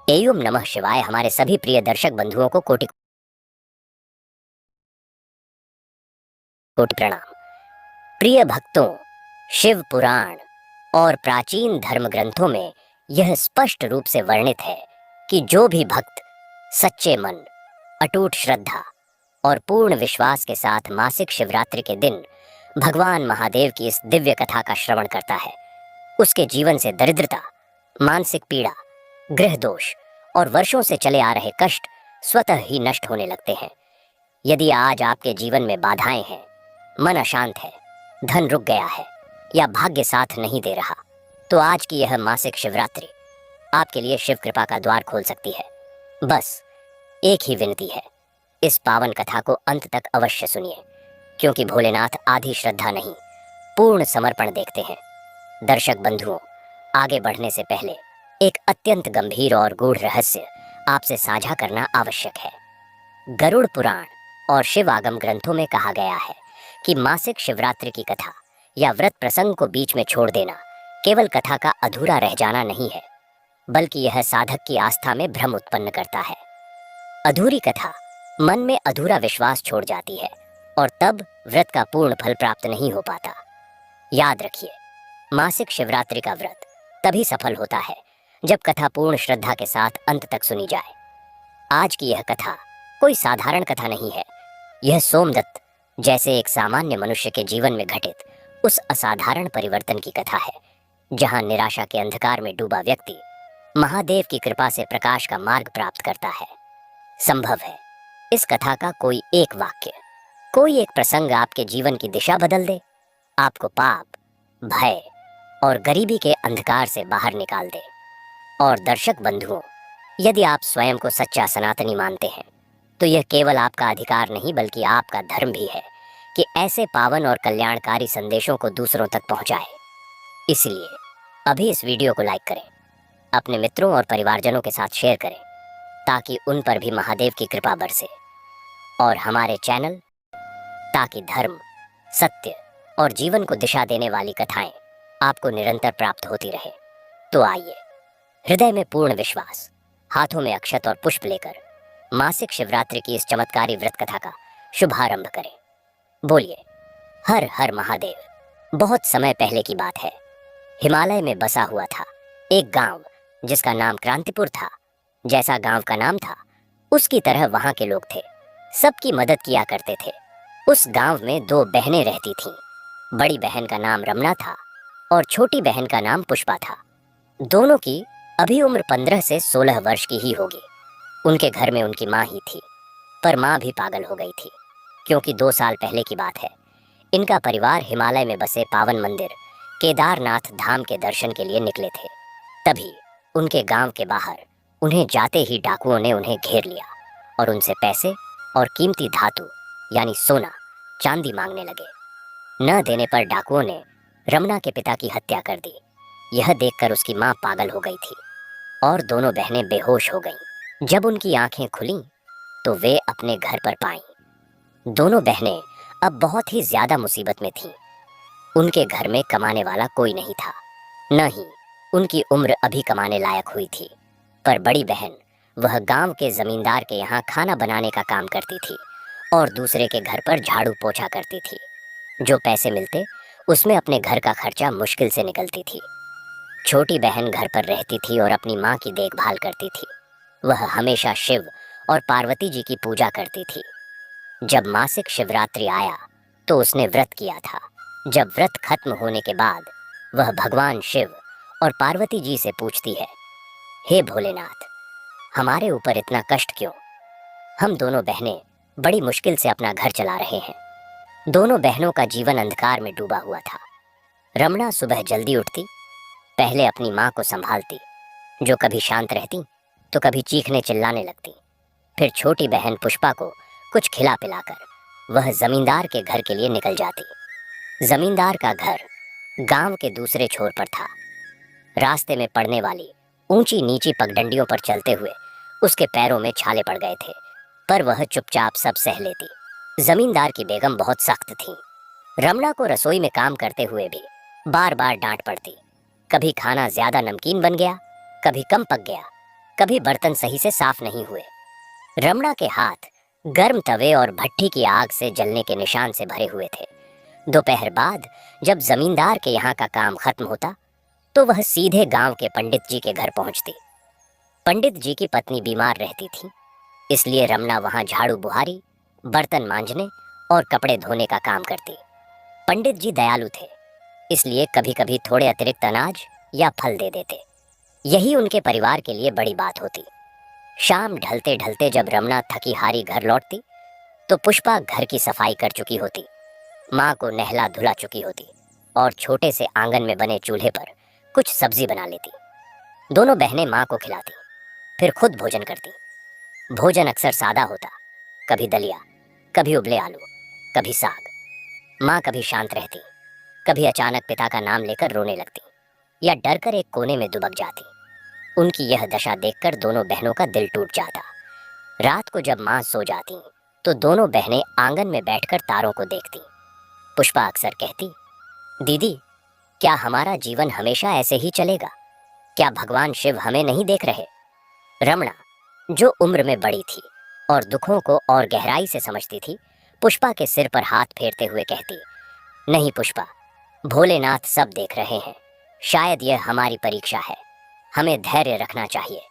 एवं नमः शिवाय। हमारे सभी प्रिय दर्शक बंधुओं को कोटि कोटि प्रणाम। प्रिय भक्तों, शिव पुराण और प्राचीन धर्म ग्रंथों में यह स्पष्ट रूप से वर्णित है कि जो भी भक्त सच्चे मन, अटूट श्रद्धा और पूर्ण विश्वास के साथ मासिक शिवरात्रि के दिन भगवान महादेव की इस दिव्य कथा का श्रवण करता है, उसके जीवन से दरिद्रता, मानसिक पीड़ा, ग्रह दोष और वर्षों से चले आ रहे कष्ट स्वतः ही नष्ट होने लगते हैं। यदि आज आपके जीवन में बाधाएं हैं, मन अशांत है, धन रुक गया है या भाग्य साथ नहीं दे रहा, तो आज की यह मासिक शिवरात्रि आपके लिए शिव कृपा का द्वार खोल सकती है। बस एक ही विनती है, इस पावन कथा को अंत तक अवश्य सुनिए, क्योंकि भोलेनाथ आधी श्रद्धा नहीं, पूर्ण समर्पण देखते हैं। दर्शक बंधुओं, आगे बढ़ने से पहले एक अत्यंत गंभीर और गूढ़ रहस्य आपसे साझा करना आवश्यक है। गरुड़ पुराण और शिव आगम ग्रंथों में कहा गया है कि मासिक शिवरात्रि की कथा या व्रत प्रसंग को बीच में छोड़ देना केवल कथा का अधूरा रह जाना नहीं है, बल्कि यह साधक की आस्था में भ्रम उत्पन्न करता है। अधूरी कथा मन में अधूरा विश्वास छोड़ जाती है और तब व्रत का पूर्ण फल प्राप्त नहीं हो पाता। याद रखिए, मासिक शिवरात्रि का व्रत तभी सफल होता है जब कथा पूर्ण श्रद्धा के साथ अंत तक सुनी जाए। आज की यह कथा कोई साधारण कथा नहीं है। यह सोमदत्त जैसे एक सामान्य मनुष्य के जीवन में घटित उस असाधारण परिवर्तन की कथा है, जहां निराशा के अंधकार में डूबा व्यक्ति महादेव की कृपा से प्रकाश का मार्ग प्राप्त करता है। संभव है इस कथा का कोई एक वाक्य, कोई एक प्रसंग आपके जीवन की दिशा बदल दे, आपको पाप, भय और गरीबी के अंधकार से बाहर निकाल दे। और दर्शक बंधुओं, यदि आप स्वयं को सच्चा सनातनी मानते हैं, तो यह केवल आपका अधिकार नहीं बल्कि आपका धर्म भी है कि ऐसे पावन और कल्याणकारी संदेशों को दूसरों तक पहुंचाए। इसलिए अभी इस वीडियो को लाइक करें, अपने मित्रों और परिवारजनों के साथ शेयर करें, ताकि उन पर भी महादेव की कृपा बरसे और हमारे चैनल ताकि धर्म, सत्य और जीवन को दिशा देने वाली कथाएं आपको निरंतर प्राप्त होती रहे। तो आइए, हृदय में पूर्ण विश्वास, हाथों में अक्षत और पुष्प लेकर मासिक शिवरात्रि की इस चमत्कारी व्रत कथा का शुभारंभ करें। बोलिए हर हर महादेव। बहुत समय पहले की बात है, हिमालय में बसा हुआ था एक गांव जिसका नाम क्रांतिपुर था। जैसा गांव का नाम था, उसकी तरह वहां के लोग थे, सबकी मदद किया करते थे। उस गांव में दो बहनें रहती थीं। बड़ी बहन का नाम रमना था और छोटी बहन का नाम पुष्पा था। दोनों की अभी उम्र 15 से 16 वर्ष की ही होगी। उनके घर में उनकी माँ ही थी, पर माँ भी पागल हो गई थी, क्योंकि 2 साल पहले की बात है। इनका परिवार हिमालय में बसे पावन मंदिर केदारनाथ धाम के दर्शन के लिए निकले थे। तभी उनके गांव के बाहर उन्हें जाते ही डाकुओं ने उन्हें घेर लिया और उनसे पैसे और कीमती धातु यानी सोना, चांदी मांगने लगे। न देने पर डाकुओं ने रमना के पिता की हत्या कर दी। यह देखकर उसकी माँ पागल हो गई थी और दोनों बहनें बेहोश हो गईं। जब उनकी आंखें खुलीं, तो वे अपने घर पर पाईं। दोनों बहनें अब बहुत ही ज्यादा मुसीबत में थीं। उनके घर में कमाने वाला कोई नहीं था, न ही उनकी उम्र अभी कमाने लायक हुई थी। पर बड़ी बहन वह गांव के जमींदार के यहाँ खाना बनाने का काम करती थी और दूसरे के घर पर झाड़ू पोछा करती थी। जो पैसे मिलते उसमें अपने घर का खर्चा मुश्किल से निकलती थी। छोटी बहन घर पर रहती थी और अपनी माँ की देखभाल करती थी। वह हमेशा शिव और पार्वती जी की पूजा करती थी। जब मासिक शिवरात्रि आया तो उसने व्रत किया था। जब व्रत खत्म होने के बाद वह भगवान शिव और पार्वती जी से पूछती है, हे भोलेनाथ, हमारे ऊपर इतना कष्ट क्यों? हम दोनों बहनें बड़ी मुश्किल से अपना घर चला रहे हैं। दोनों बहनों का जीवन अंधकार में डूबा हुआ था। रमना सुबह जल्दी उठती, पहले अपनी माँ को संभालती, जो कभी शांत रहती तो कभी चीखने चिल्लाने लगती। फिर छोटी बहन पुष्पा को कुछ खिला पिलाकर वह जमींदार के घर के लिए निकल जाती। जमींदार का घर गांव के दूसरे छोर पर था। रास्ते में पड़ने वाली ऊंची नीची पगडंडियों पर चलते हुए उसके पैरों में छाले पड़ गए थे, पर वह चुपचाप सब सह लेती। जमींदार की बेगम बहुत सख्त थी। रमना को रसोई में काम करते हुए भी बार बार डांट पड़ती। कभी खाना ज्यादा नमकीन बन गया, कभी कम पक गया, कभी बर्तन सही से साफ नहीं हुए। रमणा के हाथ गर्म तवे और भट्ठी की आग से जलने के निशान से भरे हुए थे। दोपहर बाद जब जमींदार के यहाँ का काम खत्म होता तो वह सीधे गांव के पंडित जी के घर पहुंचती। पंडित जी की पत्नी बीमार रहती थी, इसलिए रमणा वहां झाड़ू बुहारी, बर्तन मांजने और कपड़े धोने का काम करती। पंडित जी दयालु थे, इसलिए कभी कभी थोड़े अतिरिक्त अनाज या फल दे देते। यही उनके परिवार के लिए बड़ी बात होती। शाम ढलते ढलते जब रमणा थकी हारी घर लौटती तो पुष्पा घर की सफाई कर चुकी होती, माँ को नहला धुला चुकी होती और छोटे से आंगन में बने चूल्हे पर कुछ सब्जी बना लेती। दोनों बहनें माँ को खिलाती, फिर खुद भोजन करती। भोजन अक्सर सादा होता, कभी दलिया, कभी उबले आलू, कभी साग। माँ कभी शांत रहती, कभी अचानक पिता का नाम लेकर रोने लगती या डर कर एक कोने में दुबक जाती। उनकी यह दशा देखकर दोनों बहनों का दिल टूट जाता। रात को जब माँ सो जाती तो दोनों बहनें आंगन में बैठकर तारों को देखती। पुष्पा अक्सर कहती, दीदी, क्या हमारा जीवन हमेशा ऐसे ही चलेगा? क्या भगवान शिव हमें नहीं देख रहे? रमणा, जो उम्र में बड़ी थी और दुखों को और गहराई से समझती थी, पुष्पा के सिर पर हाथ फेरते हुए कहती, नहीं पुष्पा, भोलेनाथ सब देख रहे हैं। शायद यह हमारी परीक्षा है, हमें धैर्य रखना चाहिए।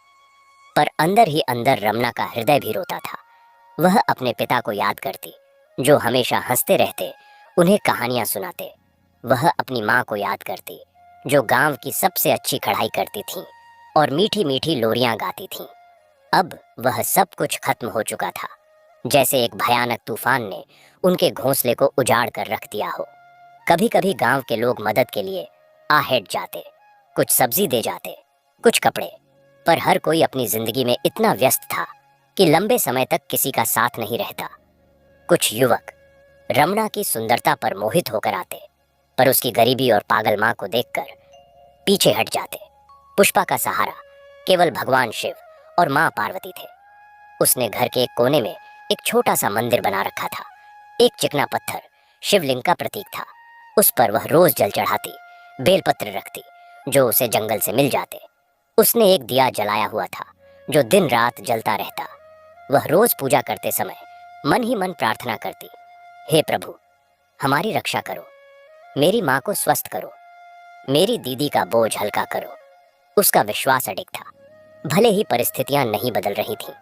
पर अंदर ही अंदर रमणा का हृदय भी रोता था। वह अपने पिता को याद करती, जो हमेशा हंसते रहते, उन्हें कहानियां सुनाते। वह अपनी माँ को याद करती, जो गांव की सबसे अच्छी कढ़ाई करती थीं और मीठी मीठी लोरियां गाती थीं। अब वह सब कुछ खत्म हो चुका था, जैसे एक भयानक तूफान ने उनके घोंसले को उजाड़ कर रख दिया हो। कभी कभी गांव के लोग मदद के लिए आहेट जाते, कुछ सब्जी दे जाते, कुछ कपड़े, पर हर कोई अपनी जिंदगी में इतना व्यस्त था कि लंबे समय तक किसी का साथ नहीं रहता। कुछ युवक रमणा की सुंदरता पर मोहित होकर आते, पर उसकी गरीबी और पागल माँ को देखकर पीछे हट जाते। पुष्पा का सहारा केवल भगवान शिव और माँ पार्वती थे। उसने घर के एक कोने में एक छोटा सा मंदिर बना रखा था। एक चिकना पत्थर शिवलिंग का प्रतीक था। उस पर वह रोज जल चढ़ाती, बेलपत्र रखती, जो उसे जंगल से मिल जाते। उसने एक दिया जलाया हुआ था, जो दिन रात जलता रहता। वह रोज पूजा करते समय मन ही मन प्रार्थना करती, हे प्रभु, हमारी रक्षा करो, मेरी माँ को स्वस्थ करो, मेरी दीदी का बोझ हल्का करो। उसका विश्वास अडिग था, भले ही परिस्थितियां नहीं बदल रही थीं।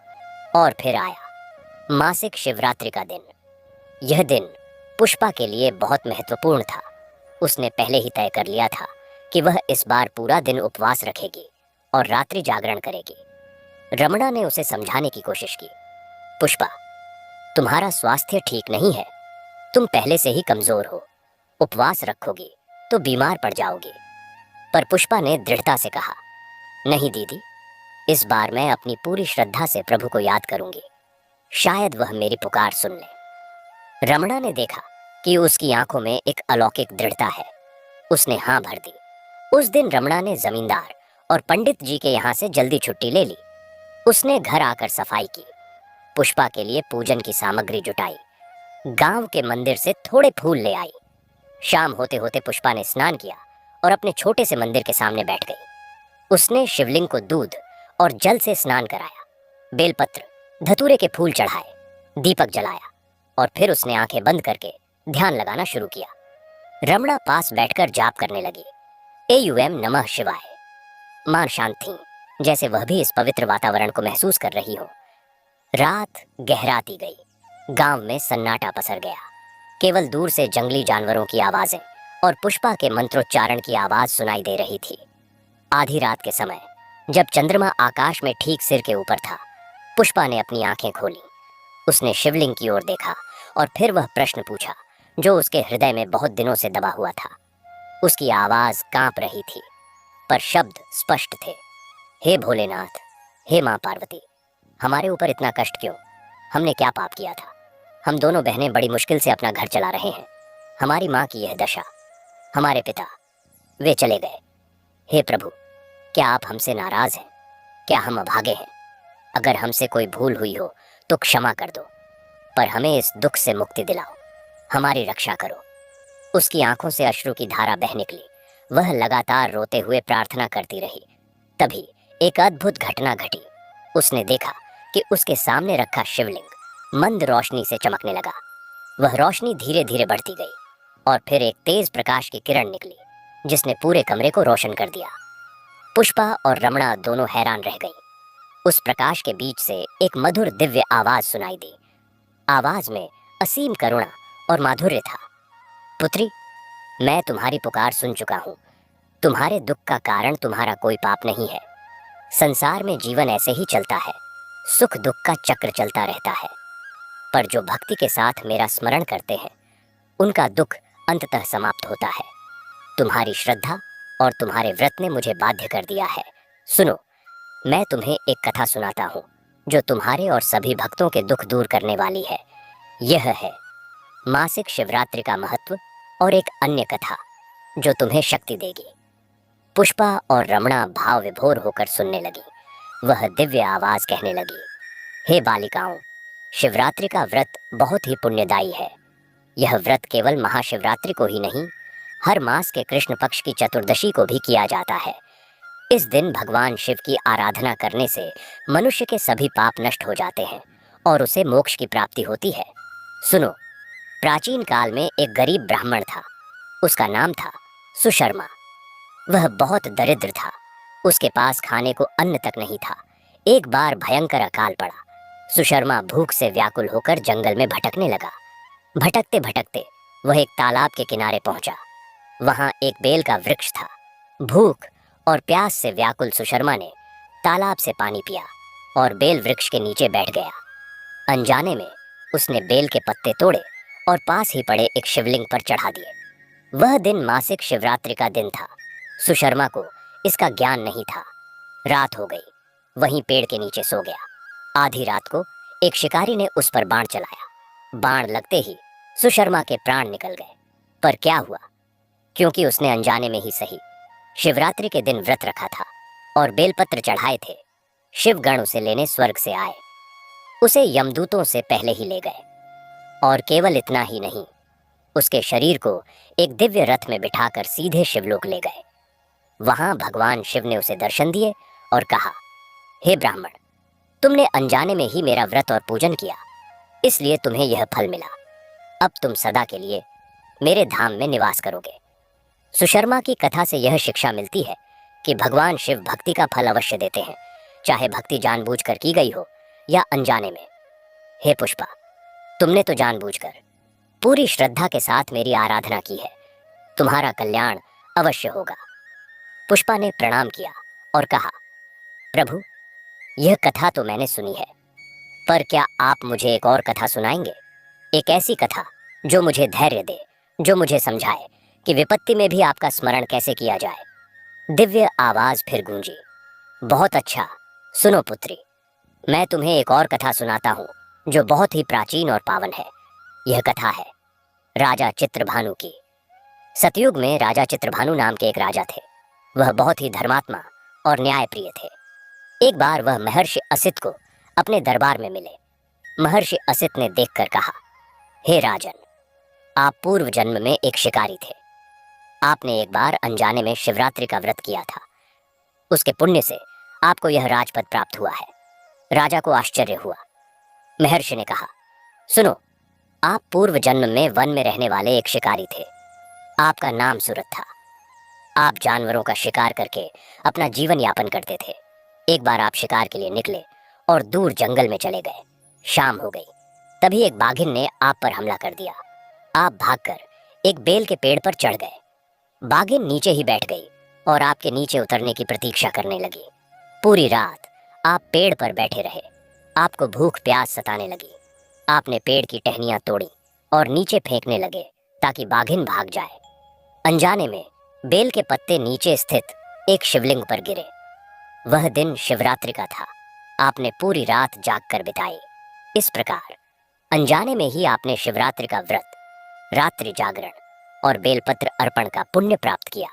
और फिर आया मासिक शिवरात्रि का दिन। यह दिन पुष्पा के लिए बहुत महत्वपूर्ण था। उसने पहले ही तय कर लिया था कि वह इस बार पूरा दिन उपवास रखेगी और रात्रि जागरण करेगी। रमणा ने उसे समझाने की कोशिश की, पुष्पा, तुम्हारा स्वास्थ्य ठीक नहीं है, तुम पहले से ही कमजोर हो, उपवास रखोगी तो बीमार पड़ जाओगी। पर पुष्पा ने दृढ़ता से कहा, नहीं दीदी, इस बार मैं अपनी पूरी श्रद्धा से प्रभु को याद करूंगी, शायद वह मेरी पुकार सुन ले। रमणा ने देखा कि उसकी आंखों में एक अलौकिक दृढ़ता है। उसने हाँ भर दी। उस दिन रमणा ने जमींदार और पंडित जी के यहाँ से जल्दी छुट्टी ले ली। उसने घर आकर सफाई की, पुष्पा के लिए पूजन की सामग्री जुटाई, गांव के मंदिर से थोड़े फूल ले आई। शाम होते होते पुष्पा ने स्नान किया और अपने छोटे से मंदिर के सामने बैठ गई। उसने शिवलिंग को दूध और जल से स्नान कराया, बेलपत्र, धतूरे के फूल चढ़ाए, दीपक जलाया और फिर उसने आंखें बंद करके ध्यान लगाना शुरू किया। रमणा पास बैठकर जाप करने लगी, एयुएम नमः शिवाय। मां शांत थीं, जैसे वह भी इस पवित्र वातावरण को महसूस कर रही हो। रात गहराती गई, गांव में सन्नाटा पसर गया। केवल दूर से जंगली जानवरों की आवाजें और पुष्पा के मंत्रोच्चारण की आवाज सुनाई दे रही थी। आधी रात के समय जब चंद्रमा आकाश में ठीक सिर के ऊपर था, पुष्पा ने अपनी आंखें खोली। उसने शिवलिंग की ओर देखा और फिर वह प्रश्न पूछा जो उसके हृदय में बहुत दिनों से दबा हुआ था। उसकी आवाज कांप रही थी, पर शब्द स्पष्ट थे, हे भोलेनाथ, हे माँ पार्वती, हमारे ऊपर इतना कष्ट क्यों? हमने क्या पाप किया था? हम दोनों बहनें बड़ी मुश्किल से अपना घर चला रहे हैं। हमारी माँ की यह दशा, हमारे पिता, वे चले गए। हे प्रभु, क्या आप हमसे नाराज हैं? क्या हम अभागे हैं? अगर हमसे कोई भूल हुई हो तो क्षमा कर दो, पर हमें इस दुख से मुक्ति दिलाओ, हमारी रक्षा करो। उसकी आंखों से अश्रु की धारा बह निकली। वह लगातार रोते हुए प्रार्थना करती रही। तभी एक अद्भुत घटना घटी। उसने देखा कि उसके सामने रखा शिवलिंग मंद रोशनी से चमकने लगा। वह रोशनी धीरे धीरे बढ़ती गई और फिर एक तेज प्रकाश की किरण निकली जिसने पूरे कमरे को रोशन कर दिया। पुष्पा और रमणा दोनों हैरान रह गईं। उस प्रकाश के बीच से एक मधुर दिव्य आवाज सुनाई दी। आवाज में असीम करुणा और माधुर्य था। पुत्री, मैं तुम्हारी पुकार सुन चुका हूँ। तुम्हारे दुख का कारण तुम्हारा कोई पाप नहीं है। संसार में जीवन ऐसे ही चलता है, सुख दुख का चक्र चलता रहता है। पर जो भक्ति के साथ मेरा स्मरण करते हैं उनका दुख अंततः समाप्त होता है। तुम्हारी श्रद्धा और तुम्हारे व्रत ने मुझे बाध्य कर दिया है। सुनो, मैं तुम्हें एक कथा सुनाता हूँ जो तुम्हारे और सभी भक्तों के दुख दूर करने वाली है। यह है मासिक शिवरात्रि का महत्व और एक अन्य कथा जो तुम्हें शक्ति देगी। पुष्पा और रमणा भाव विभोर होकर सुनने लगी। वह दिव्य आवाज कहने लगी, हे बालिकाओं, शिवरात्रि का व्रत बहुत ही पुण्यदायी है। यह व्रत केवल महाशिवरात्रि को ही नहीं, हर मास के कृष्ण पक्ष की चतुर्दशी को भी किया जाता है। इस दिन भगवान शिव की आराधना करने से मनुष्य के सभी पाप नष्ट हो जाते हैं और उसे मोक्ष की प्राप्ति होती है। सुनो, प्राचीन काल में एक गरीब ब्राह्मण था। उसका नाम था सुशर्मा। वह बहुत दरिद्र था। उसके पास खाने को अन्न तक नहीं था। एक बार भयंकर अकाल पड़ा। सुशर्मा भूख से व्याकुल होकर जंगल में भटकने लगा। भटकते भटकते वह एक तालाब के किनारे पहुंचा। वहां एक बेल का वृक्ष था। भूख और प्यास से व्याकुल सुशर्मा ने तालाब से पानी पिया और बेल वृक्ष के नीचे बैठ गया। अनजाने में उसने बेल के पत्ते तोड़े और पास ही पड़े एक शिवलिंग पर चढ़ा दिए। वह दिन मासिक शिवरात्रि का दिन था। सुशर्मा को इसका ज्ञान नहीं था। रात हो गई। वहीं पेड़ के नीचे सो गया। आधी रात को एक शिकारी ने उस पर बाण चलाया। बाण लगते ही सुशर्मा के प्राण निकल गए। पर क्या हुआ? क्योंकि उसने अनजाने में ही सही शिवरात्रि के दिन व्रत रखा था और बेलपत्र चढ़ाए थे। शिवगण उसे लेने स्वर्ग से आए। उसे यमदूतों से पहले ही ले गए। और केवल इतना ही नहीं, उसके शरीर को एक दिव्य रथ में बिठाकर सीधे शिवलोक ले गए। वहां भगवान शिव ने उसे दर्शन दिए और कहा, हे ब्राह्मण, तुमने अनजाने में ही मेरा व्रत और पूजन किया, इसलिए तुम्हें यह फल मिला। अब तुम सदा के लिए मेरे धाम में निवास करोगे। सुशर्मा की कथा से यह शिक्षा मिलती है कि भगवान शिव भक्ति का फल अवश्य देते हैं, चाहे भक्ति जानबूझकर की गई हो या अनजाने में। हे पुष्पा, तुमने तो जानबूझकर पूरी श्रद्धा के साथ मेरी आराधना की है। तुम्हारा कल्याण अवश्य होगा। पुष्पा ने प्रणाम किया और कहा, प्रभु, यह कथा तो मैंने सुनी है, पर क्या आप मुझे एक और कथा सुनाएंगे? एक ऐसी कथा जो मुझे धैर्य दे, जो मुझे समझाए कि विपत्ति में भी आपका स्मरण कैसे किया जाए। दिव्य आवाज फिर गूंजी, बहुत अच्छा। सुनो पुत्री, मैं तुम्हें एक और कथा सुनाता हूँ जो बहुत ही प्राचीन और पावन है। यह कथा है राजा चित्रभानु की। सतयुग में राजा चित्रभानु नाम के एक राजा थे। वह बहुत ही धर्मात्मा और न्यायप्रिय थे। एक बार वह महर्षि असित को अपने दरबार में मिले। महर्षि असित ने देखकर कहा, हे राजन, आप पूर्व जन्म में एक शिकारी थे। आपने एक बार अनजाने में शिवरात्रि का व्रत किया था। उसके पुण्य से आपको यह राजपद प्राप्त हुआ है। राजा को आश्चर्य हुआ। महर्षि ने कहा, सुनो, आप पूर्व जन्म में वन में रहने वाले एक शिकारी थे। आपका नाम सूरत था। आप जानवरों का शिकार करके अपना जीवन यापन करते थे। एक बार आप शिकार के लिए निकले और दूर जंगल में चले गए। शाम हो गई। तभी एक बाघिन ने आप पर हमला कर दिया। आप भागकर एक बेल के पेड़ पर चढ़ गए। बाघिन नीचे ही बैठ गई और आपके नीचे उतरने की प्रतीक्षा करने लगी। पूरी रात आप पेड़ पर बैठे रहे। आपको भूख प्यास सताने लगी। आपने पेड़ की टहनियां तोड़ी और नीचे फेंकने लगे ताकि बाघिन भाग जाए। अनजाने में बेल के पत्ते नीचे स्थित एक शिवलिंग पर गिरे। वह दिन शिवरात्रि का था। आपने पूरी रात जागकर बिताई। इस प्रकार अनजाने में ही आपने शिवरात्रि का व्रत, रात्रि जागरण और बेलपत्र अर्पण का पुण्य प्राप्त किया।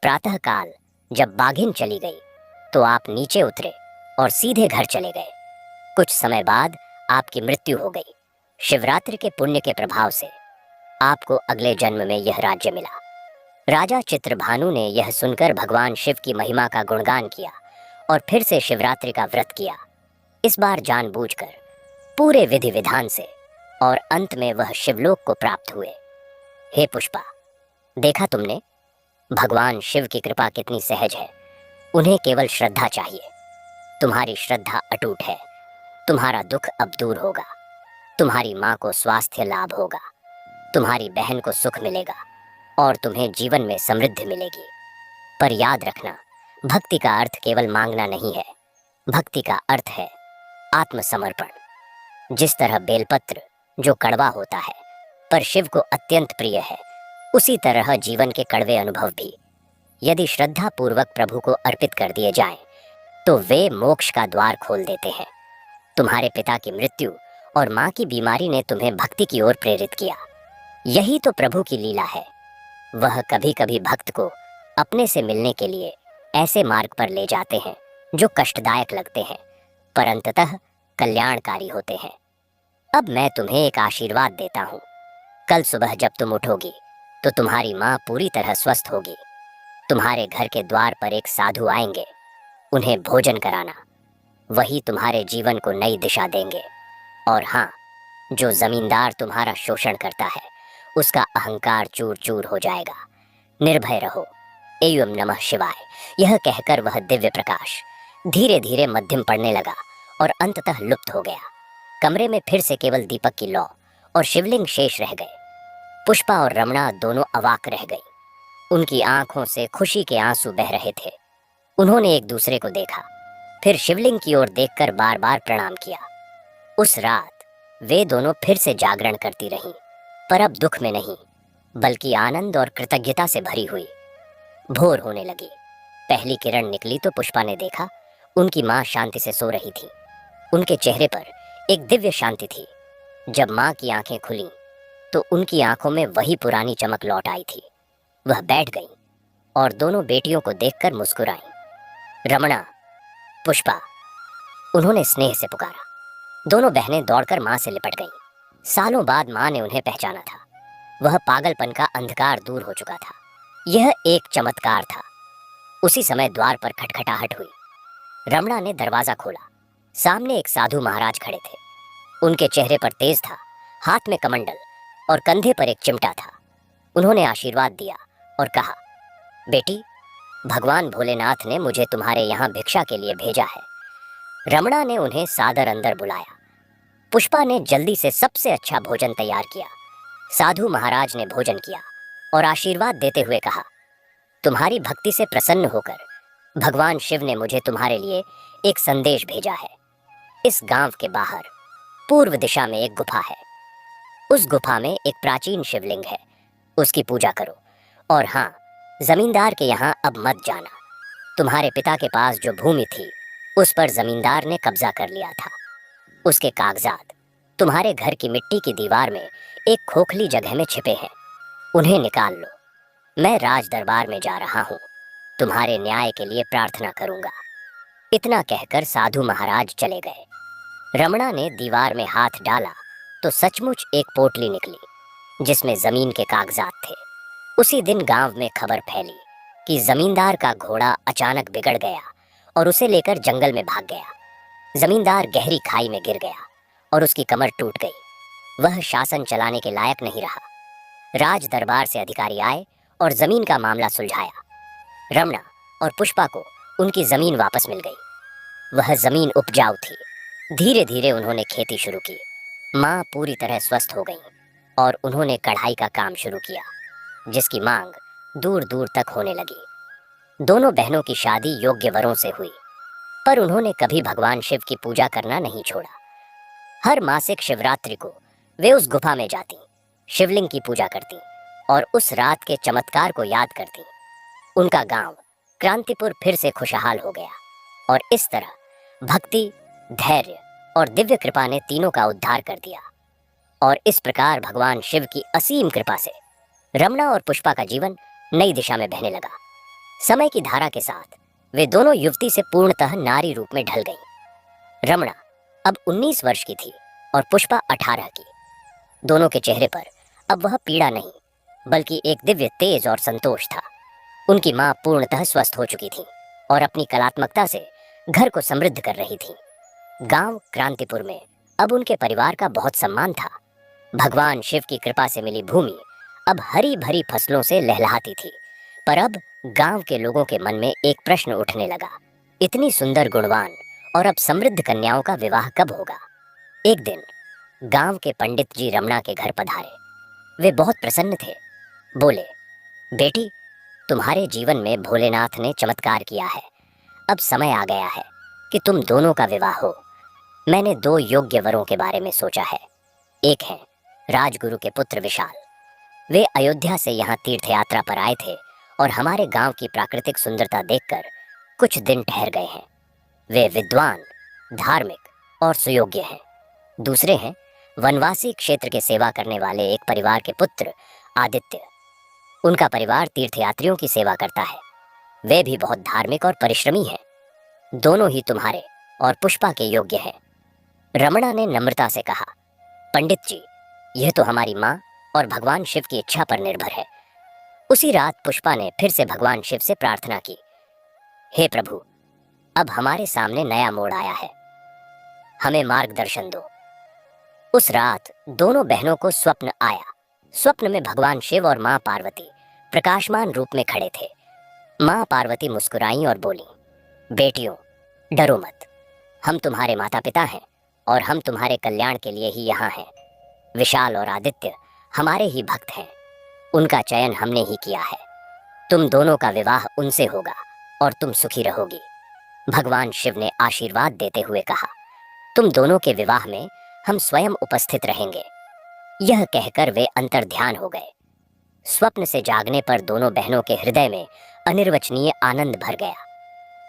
प्रातःकाल जब बाघिन चली गई तो आप नीचे उतरे और सीधे घर चले गए। कुछ समय बाद आपकी मृत्यु हो गई। शिवरात्रि के पुण्य के प्रभाव से आपको अगले जन्म में यह राज्य मिला। राजा चित्रभानु ने यह सुनकर भगवान शिव की महिमा का गुणगान किया और फिर से शिवरात्रि का व्रत किया। इस बार जानबूझकर पूरे विधि विधान से, और अंत में वह शिवलोक को प्राप्त हुए। हे पुष्पा, देखा तुमने, भगवान शिव की कृपा कितनी सहज है। उन्हें केवल श्रद्धा चाहिए। तुम्हारी श्रद्धा अटूट है। तुम्हारा दुख अब दूर होगा। तुम्हारी माँ को स्वास्थ्य लाभ होगा। तुम्हारी बहन को सुख मिलेगा और तुम्हें जीवन में समृद्धि मिलेगी। पर याद रखना, भक्ति का अर्थ केवल मांगना नहीं है। भक्ति का अर्थ है आत्मसमर्पण। जिस तरह बेलपत्र जो कड़वा होता है पर शिव को अत्यंत प्रिय है, उसी तरह जीवन के कड़वे अनुभव भी यदि श्रद्धा पूर्वक प्रभु को अर्पित कर दिए जाएं, तो वे मोक्ष का द्वार खोल देते हैं। तुम्हारे पिता की मृत्यु और माँ की बीमारी ने तुम्हें भक्ति की ओर प्रेरित किया। यही तो प्रभु की लीला है। वह कभी कभी भक्त को अपने से मिलने के लिए ऐसे मार्ग पर ले जाते हैं जो कष्टदायक लगते हैं, पर अंततः कल्याणकारी होते हैं। अब मैं तुम्हें एक आशीर्वाद देता हूँ। कल सुबह जब तुम उठोगी तो तुम्हारी माँ पूरी तरह स्वस्थ होगी। तुम्हारे घर के द्वार पर एक साधु आएंगे। उन्हें भोजन कराना। वही तुम्हारे जीवन को नई दिशा देंगे। और हाँ, जो जमींदार तुम्हारा शोषण करता है, उसका अहंकार चूर चूर हो जाएगा। निर्भय रहो। एवं नमः शिवाय। यह कहकर वह दिव्य प्रकाश धीरे धीरे मध्यम पड़ने लगा और अंततः लुप्त हो गया। कमरे में फिर से केवल दीपक की लौ और शिवलिंग शेष रह गए। पुष्पा और रमणा दोनों अवाक रह गई। उनकी आंखों से खुशी के आंसू बह रहे थे। उन्होंने एक दूसरे को देखा, फिर शिवलिंग की ओर देखकर बार बार प्रणाम किया। उस रात वे दोनों फिर से जागरण करती रहीं, पर अब दुख में नहीं, बल्कि आनंद और कृतज्ञता से भरी हुई। भोर होने लगी। पहली किरण निकली तो पुष्पा ने देखा उनकी माँ शांति से सो रही थी। उनके चेहरे पर एक दिव्य शांति थी। जब माँ की आंखें खुलीं, तो उनकी आंखों में वही पुरानी चमक लौट आई थी। वह बैठ गईं और दोनों बेटियों को देखकर मुस्कुराईं। रमणा, पुष्पा, उन्होंने स्नेह से पुकारा। दोनों बहनें दौड़कर माँ से लिपट गईं। सालों बाद माँ ने उन्हें पहचाना था। वह पागलपन का अंधकार दूर हो चुका था। यह एक चमत्कार था। उसी समय द्वार पर खटखटाहट हुई। रमणा ने दरवाजा खोला। सामने एक साधु महाराज खड़े थे। उनके चेहरे पर तेज था, हाथ में कमंडल और कंधे पर एक चिमटा था। उन्होंने आशीर्वाद दिया और कहा, बेटी, भगवान भोलेनाथ ने मुझे तुम्हारे यहाँ भिक्षा के लिए भेजा है। रमणा ने उन्हें सादर अंदर बुलाया। पुष्पा ने जल्दी से सबसे अच्छा भोजन तैयार किया। साधु महाराज ने भोजन किया और आशीर्वाद देते हुए कहा, तुम्हारी भक्ति से प्रसन्न होकर भगवान शिव ने मुझे तुम्हारे लिए एक संदेश भेजा है। इस गांव के बाहर पूर्व दिशा में एक गुफा है। उस गुफा में एक प्राचीन शिवलिंग है। उसकी पूजा करो। और हाँ, जमींदार के यहाँ अब मत जाना। तुम्हारे पिता के पास जो भूमि थी, उस पर जमींदार ने कब्जा कर लिया था। उसके कागजात तुम्हारे घर की मिट्टी की दीवार में एक खोखली जगह में छिपे हैं। उन्हें निकाल लो। मैं राज दरबार में जा रहा हूँ। तुम्हारे न्याय के लिए प्रार्थना करूंगा। इतना कहकर साधु महाराज चले गए। रमणा ने दीवार में हाथ डाला तो सचमुच एक पोटली निकली जिसमें जमीन के कागजात थे। उसी दिन गांव में खबर फैली कि जमींदार का घोड़ा अचानक बिगड़ गया और उसे लेकर जंगल में भाग गया। जमींदार गहरी खाई में गिर गया और उसकी कमर टूट गई। वह शासन चलाने के लायक नहीं रहा। राज दरबार से अधिकारी आए और जमीन का मामला सुलझाया। रमणा और पुष्पा को उनकी जमीन वापस मिल गई। वह जमीन उपजाऊ थी। धीरे धीरे उन्होंने खेती शुरू की। माँ पूरी तरह स्वस्थ हो गई और उन्होंने कढ़ाई का काम शुरू किया, जिसकी मांग दूर दूर तक होने लगी। दोनों बहनों की शादी योग्य वरों से हुई, पर उन्होंने कभी भगवान शिव की पूजा करना नहीं छोड़ा। हर मासिक शिवरात्रि को वे उस गुफा में जाती, शिवलिंग की पूजा करती और उस रात के चमत्कार को याद करती। उनका गांव क्रांतिपुर फिर से खुशहाल हो गया और इस तरह भक्ति, धैर्य और दिव्य कृपा ने तीनों का उद्धार कर दिया। और इस प्रकार भगवान शिव की असीम कृपा से रमणा और पुष्पा का जीवन नई दिशा में बहने लगा। समय की धारा के साथ वे दोनों युवती से पूर्णतः नारी रूप में ढल गईं। रमणा अब 19 वर्ष की थी और पुष्पा 18 की। दोनों के चेहरे पर अब वह पीड़ा नहीं, बल्कि एक दिव्य तेज और संतोष था। उनकी माँ पूर्णतः स्वस्थ हो चुकी थी और अपनी कलात्मकता से घर को समृद्ध कर रही थी। गांव क्रांतिपुर में अब उनके परिवार का बहुत सम्मान था। भगवान शिव की कृपा से मिली भूमि अब हरी भरी फसलों से लहलहाती थी। पर अब गांव के लोगों के मन में एक प्रश्न उठने लगा, इतनी सुंदर, गुणवान और अब समृद्ध कन्याओं का विवाह कब होगा? एक दिन गांव के पंडित जी रमणा के घर पधारे। वे बहुत प्रसन्न थे। बोले, बेटी, तुम्हारे जीवन में भोलेनाथ ने चमत्कार किया है। अब समय आ गया है कि तुम दोनों का विवाह हो। मैंने दो योग्य वरों के बारे में सोचा है। एक है राजगुरु के पुत्र विशाल। वे अयोध्या से यहाँ तीर्थ यात्रा पर आए थे और हमारे गांव की प्राकृतिक सुंदरता देखकर कुछ दिन ठहर गए हैं। वे विद्वान, धार्मिक और सुयोग्य हैं। दूसरे हैं वनवासी क्षेत्र के सेवा करने वाले एक परिवार के पुत्र आदित्य। उनका परिवार तीर्थयात्रियों की सेवा करता है। वे भी बहुत धार्मिक और परिश्रमी हैं। दोनों ही तुम्हारे और पुष्पा के योग्य हैं। रमणा ने नम्रता से कहा, पंडित जी, यह तो हमारी माँ और भगवान शिव की इच्छा पर निर्भर है। उसी रात पुष्पा ने फिर से भगवान शिव से प्रार्थना की, हे प्रभु, अब हमारे सामने नया मोड़ आया है, हमें मार्गदर्शन दो। उस रात दोनों बहनों को स्वप्न आया। स्वप्न में भगवान शिव और माँ पार्वती प्रकाशमान रूप में खड़े थे। माँ पार्वती मुस्कुराई और बोली, बेटियों, डरो मत, हम तुम्हारे माता पिता हैं और हम तुम्हारे कल्याण के लिए ही यहाँ हैं। विशाल और आदित्य हमारे ही भक्त हैं। उनका चयन हमने ही किया है। तुम दोनों का विवाह उनसे होगा और तुम सुखी रहोगी। भगवान शिव ने आशीर्वाद देते हुए कहा, तुम दोनों के विवाह में हम स्वयं उपस्थित रहेंगे। यह कहकर वे अंतर्ध्यान हो गए। स्वप्न से जागने पर दोनों बहनों के हृदय में अनिर्वचनीय आनंद भर गया।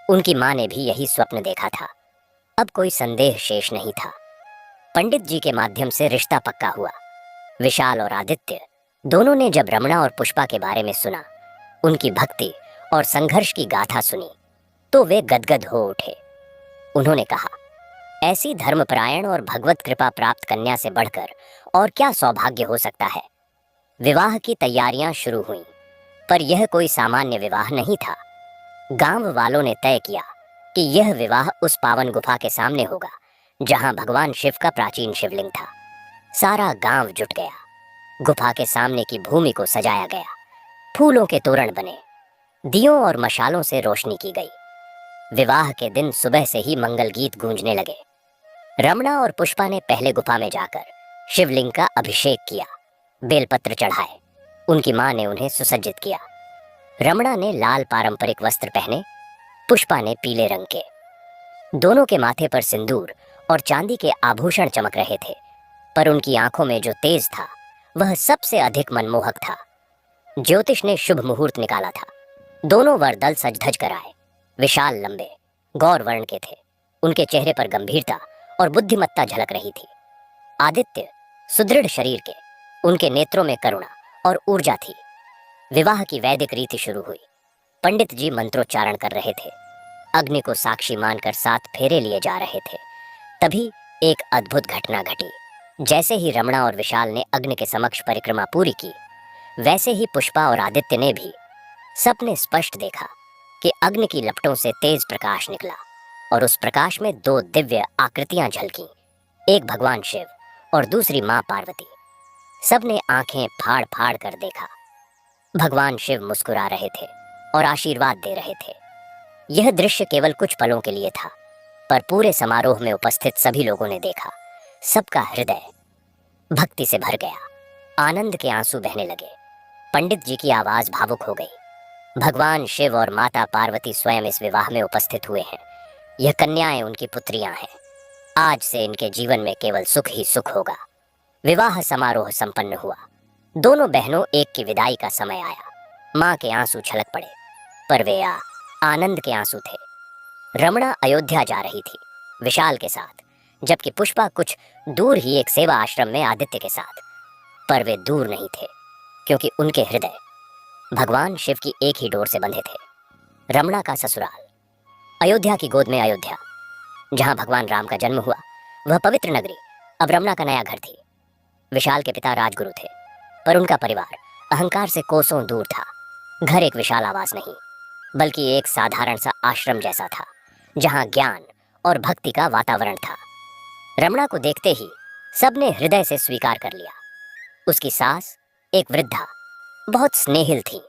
उनकी माँ ने भी यही स्वप्न देखा था। अब कोई संदेह शेष नहीं था। पंडित जी के माध्यम से रिश्ता पक्का हुआ। विशाल और आदित्य दोनों ने जब रमणा और पुष्पा के बारे में सुना, उनकी भक्ति और संघर्ष की गाथा सुनी, तो वे गदगद हो उठे। उन्होंने कहा, ऐसी धर्मपरायण और भगवत कृपा प्राप्त कन्या से बढ़कर और क्या सौभाग्य हो सकता है। विवाह की तैयारियां शुरू हुईं, पर यह कोई सामान्य विवाह नहीं था। गांव वालों ने तय किया कि यह विवाह उस पावन गुफा के सामने होगा जहां भगवान शिव का प्राचीन शिवलिंग था। सारा गांव जुट गया। गुफा के सामने की भूमि को सजाया गया। फूलों के तोरण बने, दियों और मशालों से रोशनी की गई। विवाह के दिन सुबह से ही मंगल गीत गूंजने लगे। रमणा और पुष्पा ने पहले गुफा में जाकर शिवलिंग का अभिषेक किया, बेलपत्र चढ़ाए। उनकी मां ने उन्हें सुसज्जित किया। रमणा ने लाल पारंपरिक वस्त्र पहने, पुष्पा ने पीले रंग के। दोनों के माथे पर सिंदूर और चांदी के आभूषण चमक रहे थे, पर उनकी आंखों में जो तेज था वह सबसे अधिक मनमोहक था। ज्योतिष ने शुभ मुहूर्त निकाला था। दोनों वर दल सज धज कर आए। विशाल लंबे गौर वर्ण के थे। उनके चेहरे पर गंभीरता और बुद्धिमत्ता झलक रही थी। आदित्य सुदृढ़ शरीर के, उनके नेत्रों में करुणा और ऊर्जा थी। विवाह की वैदिक रीति शुरू हुई। पंडित जी मंत्रोच्चारण कर रहे थे। अग्नि को साक्षी मानकर 7 फेरे लिए जा रहे थे। तभी एक अद्भुत घटना घटी। जैसे ही रमणा और विशाल ने अग्नि के समक्ष परिक्रमा पूरी की, वैसे ही पुष्पा और आदित्य ने भी। सबने स्पष्ट देखा कि अग्नि की लपटों से तेज प्रकाश निकला और उस प्रकाश में 2 दिव्य आकृतियां झलकीं, एक भगवान शिव और दूसरी मां पार्वती। सबने आंखें फाड़ फाड़ कर देखा। भगवान शिव मुस्कुरा रहे थे और आशीर्वाद दे रहे थे। यह दृश्य केवल कुछ पलों के लिए था, पर पूरे समारोह में उपस्थित सभी लोगों ने देखा। सबका हृदय भक्ति से भर गया। आनंद के आंसू बहने लगे। पंडित जी की आवाज भावुक हो गई। भगवान शिव और माता पार्वती स्वयं इस विवाह में उपस्थित हुए हैं। यह कन्याएं उनकी पुत्रियां हैं। आज से इनके जीवन में केवल सुख ही सुख होगा। विवाह समारोह संपन्न हुआ। दोनों बहनों एक की विदाई का समय आया। माँ के आंसू छलक पड़े, पर वे आनंद के आंसू थे। रमणा अयोध्या जा रही थी विशाल के साथ, जबकि पुष्पा कुछ दूर ही एक सेवा आश्रम में आदित्य के साथ। पर वे दूर नहीं थे, क्योंकि उनके हृदय भगवान शिव की एक ही डोर से बंधे थे। रमणा का ससुराल अयोध्या की गोद में अयोध्या, जहां भगवान राम का जन्म हुआ, वह पवित्र नगरी अब रमणा का नया घर थी। विशाल के पिता राजगुरु थे, पर उनका परिवार अहंकार से कोसों दूर था। घर एक विशाल आवास नहीं, बल्कि एक साधारण सा आश्रम जैसा था, जहां ज्ञान और भक्ति का वातावरण था। रमणा को देखते ही सबने हृदय से स्वीकार कर लिया। उसकी सास, एक वृद्धा, बहुत स्नेहिल थी।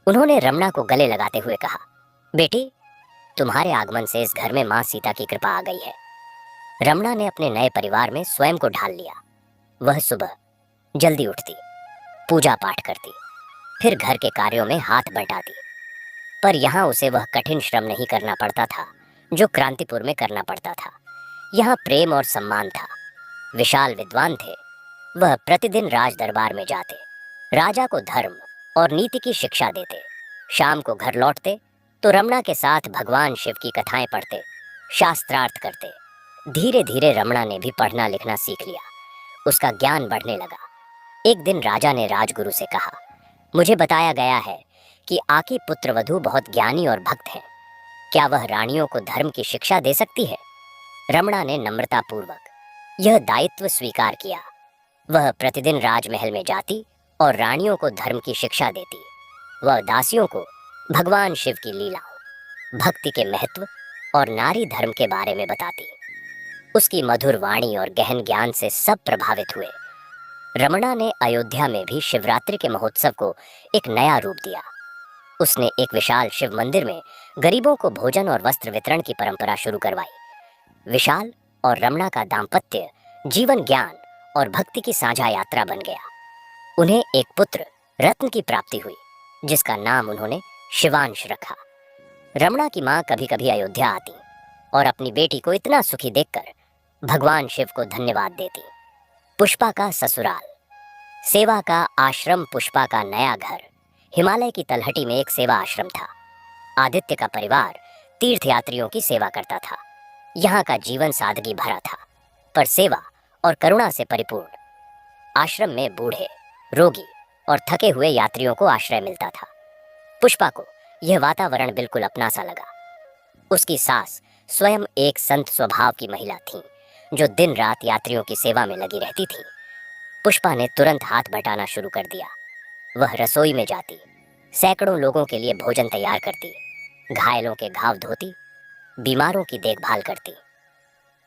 उन्होंने रमणा को गले लगाते हुए कहा, बेटी, तुम्हारे आगमन से इस घर में माँ सीता की कृपा आ गई है। रमणा ने अपने नए परिवार में स्वयं को ढाल लिया। वह सुबह जल्दी उठती, पूजा पाठ करती, फिर घर के कार्यों में हाथ बंटाती। पर यहाँ उसे वह कठिन श्रम नहीं करना पड़ता था जो क्रांतिपुर में करना पड़ता था। यहाँ प्रेम और सम्मान था। विशाल विद्वान थे। वह प्रतिदिन राज दरबार में जाते, राजा को धर्म और नीति की शिक्षा देते। शाम को घर लौटते तो रमणा के साथ भगवान शिव की कथाएं पढ़ते, शास्त्रार्थ करते। धीरे धीरे रमणा ने भी पढ़ना लिखना सीख लिया। उसका ज्ञान बढ़ने लगा। एक दिन राजा ने राजगुरु से कहा, मुझे बताया गया है कि आकी पुत्रवधू बहुत ज्ञानी और भक्त है। क्या वह रानियों को धर्म की शिक्षा दे सकती है? रमणा ने नम्रतापूर्वक यह दायित्व स्वीकार किया। वह प्रतिदिन राजमहल में जाती और रानियों को धर्म की शिक्षा देती। वह दासियों को भगवान शिव की लीलाओं, भक्ति के महत्व और नारी धर्म के बारे में बताती। उसकी मधुर वाणी और गहन ज्ञान से सब प्रभावित हुए। रमणा ने अयोध्या में भी शिवरात्रि के महोत्सव को एक नया रूप दिया। उसने एक विशाल शिव मंदिर में गरीबों को भोजन और वस्त्र वितरण की परंपरा शुरू करवाई। विशाल और रमणा का दाम्पत्य जीवन ज्ञान और भक्ति की साझा यात्रा बन गया। उन्हें एक पुत्र रत्न की प्राप्ति हुई, जिसका नाम उन्होंने शिवांश रखा। रमणा की माँ कभी कभी अयोध्या आती और अपनी बेटी को इतना सुखी देखकर भगवान शिव को धन्यवाद देती। पुष्पा का ससुराल, सेवा का आश्रम। पुष्पा का नया घर हिमालय की तलहटी में एक सेवा आश्रम था। आदित्य का परिवार तीर्थयात्रियों की सेवा करता था। यहाँ का जीवन सादगी भरा था, पर सेवा और करुणा से परिपूर्ण। आश्रम में बूढ़े, रोगी और थके हुए यात्रियों को आश्रय मिलता था। पुष्पा को यह वातावरण बिल्कुल अपना सा लगा। उसकी सास स्वयं एक संत स्वभाव की महिला थी, जो दिन रात यात्रियों की सेवा में लगी रहती थी। पुष्पा ने तुरंत हाथ बटाना शुरू कर दिया। वह रसोई में जाती, सैकड़ों लोगों के लिए भोजन तैयार करती, घायलों के घाव धोती, बीमारों की देखभाल करती।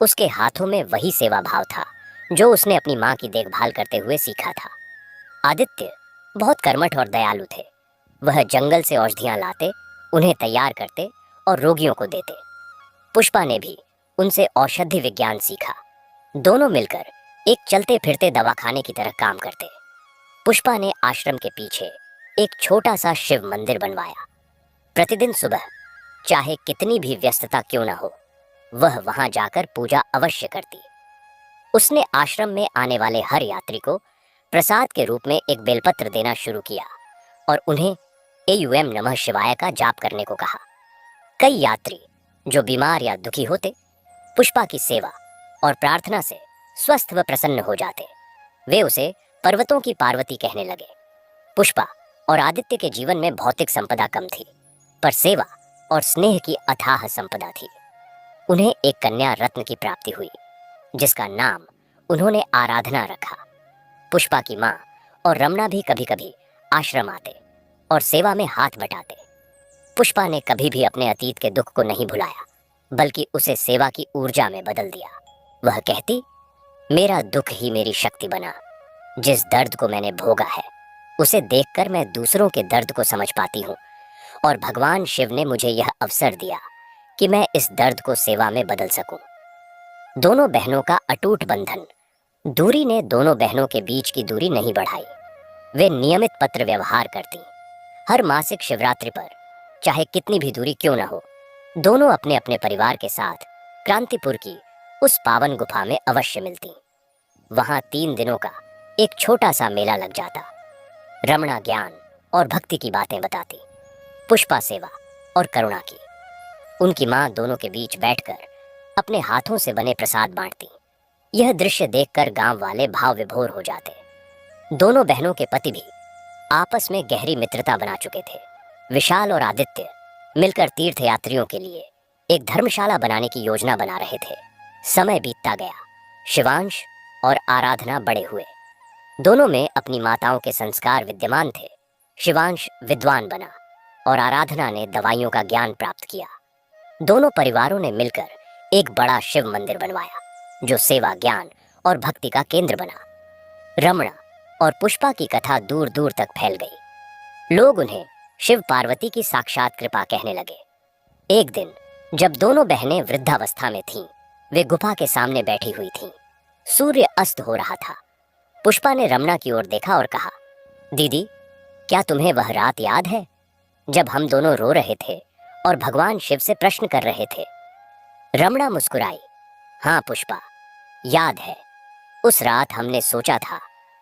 उसके हाथों में वही सेवा भाव था जो उसने अपनी माँ की देखभाल करते हुए सीखा था। आदित्य बहुत कर्मठ और दयालु थे। वह जंगल से औषधियाँ लाते, उन्हें तैयार करते और रोगियों को देते। पुष्पा ने भी उनसे औषधि विज्ञान सीखा। दोनों मिलकर एक चलते फिरते दवाखाने की तरह काम करते। पुष्पा ने आश्रम के पीछे एक छोटा सा शिव मंदिर बनवाया। प्रतिदिन सुबह, चाहे कितनी भी व्यस्तता क्यों न हो, वह वहां जाकर पूजा अवश्य करती। उसने आश्रम में आने वाले हर यात्री को प्रसाद के रूप में एक बेलपत्र देना शुरू किया और उन्हें एयूएम नमः शिवाय का जाप करने को कहा। कई यात्री जो बीमार या दुखी होते, पुष्पा की सेवा और प्रार्थना से स्वस्थ व प्रसन्न हो जाते। वे उसे पर्वतों की पार्वती कहने लगे। पुष्पा और आदित्य के जीवन में भौतिक संपदा कम थी, पर सेवा और स्नेह की अथाह संपदा थी। उन्हें एक कन्या रत्न की प्राप्ति हुई, जिसका नाम उन्होंने आराधना रखा। पुष्पा की माँ और रमणा भी कभी कभी आश्रम आते और सेवा में हाथ बटाते। पुष्पा ने कभी भी अपने अतीत के दुख को नहीं भुलाया, बल्कि उसे सेवा की ऊर्जा में बदल दिया। वह कहती, मेरा दुख ही मेरी शक्ति बना। जिस दर्द को मैंने भोगा है, उसे देखकर मैं दूसरों के दर्द को समझ पाती हूँ, और भगवान शिव ने मुझे यह अवसर दिया कि मैं इस दर्द को सेवा में बदल सकूं। दोनों बहनों का अटूट बंधन। दूरी ने दोनों बहनों के बीच की दूरी नहीं बढ़ाई। वे नियमित पत्र व्यवहार करती। हर मासिक शिवरात्रि पर, चाहे कितनी भी दूरी क्यों न हो, दोनों अपने अपने परिवार के साथ क्रांतिपुर की उस पावन गुफा में अवश्य मिलती। वहां 3 दिनों का एक छोटा सा मेला लग जाता। रमणा ज्ञान और भक्ति की बातें बताती, पुष्पा सेवा और करुणा की। उनकी माँ दोनों के बीच बैठकर अपने हाथों से बने प्रसाद बांटती। यह दृश्य देखकर गांव वाले भाव विभोर हो जाते। दोनों बहनों के पति भी आपस में गहरी मित्रता बना चुके थे। विशाल और आदित्य मिलकर तीर्थयात्रियों के लिए एक धर्मशाला बनाने की योजना बना रहे थे। समय बीतता गया। शिवांश और आराधना बड़े हुए। दोनों में अपनी माताओं के संस्कार विद्यमान थे। शिवांश विद्वान बना और आराधना ने दवाइयों का ज्ञान प्राप्त किया। दोनों परिवारों ने मिलकर एक बड़ा शिव मंदिर बनवाया जो सेवा, ज्ञान और भक्ति का केंद्र बना। रमणा और पुष्पा की कथा दूर दूर तक फैल गई। लोग उन्हें शिव पार्वती की साक्षात कृपा कहने लगे। एक दिन जब दोनों बहनें वृद्धावस्था में थीं, वे गुफा के सामने बैठी हुई थीं। सूर्य अस्त हो रहा था। पुष्पा ने रमणा की ओर देखा और कहा, दीदी, क्या तुम्हें वह रात याद है जब हम दोनों रो रहे थे और भगवान शिव से प्रश्न कर रहे थे? रमणा मुस्कुराई। हाँ पुष्पा, याद है। उस रात हमने सोचा था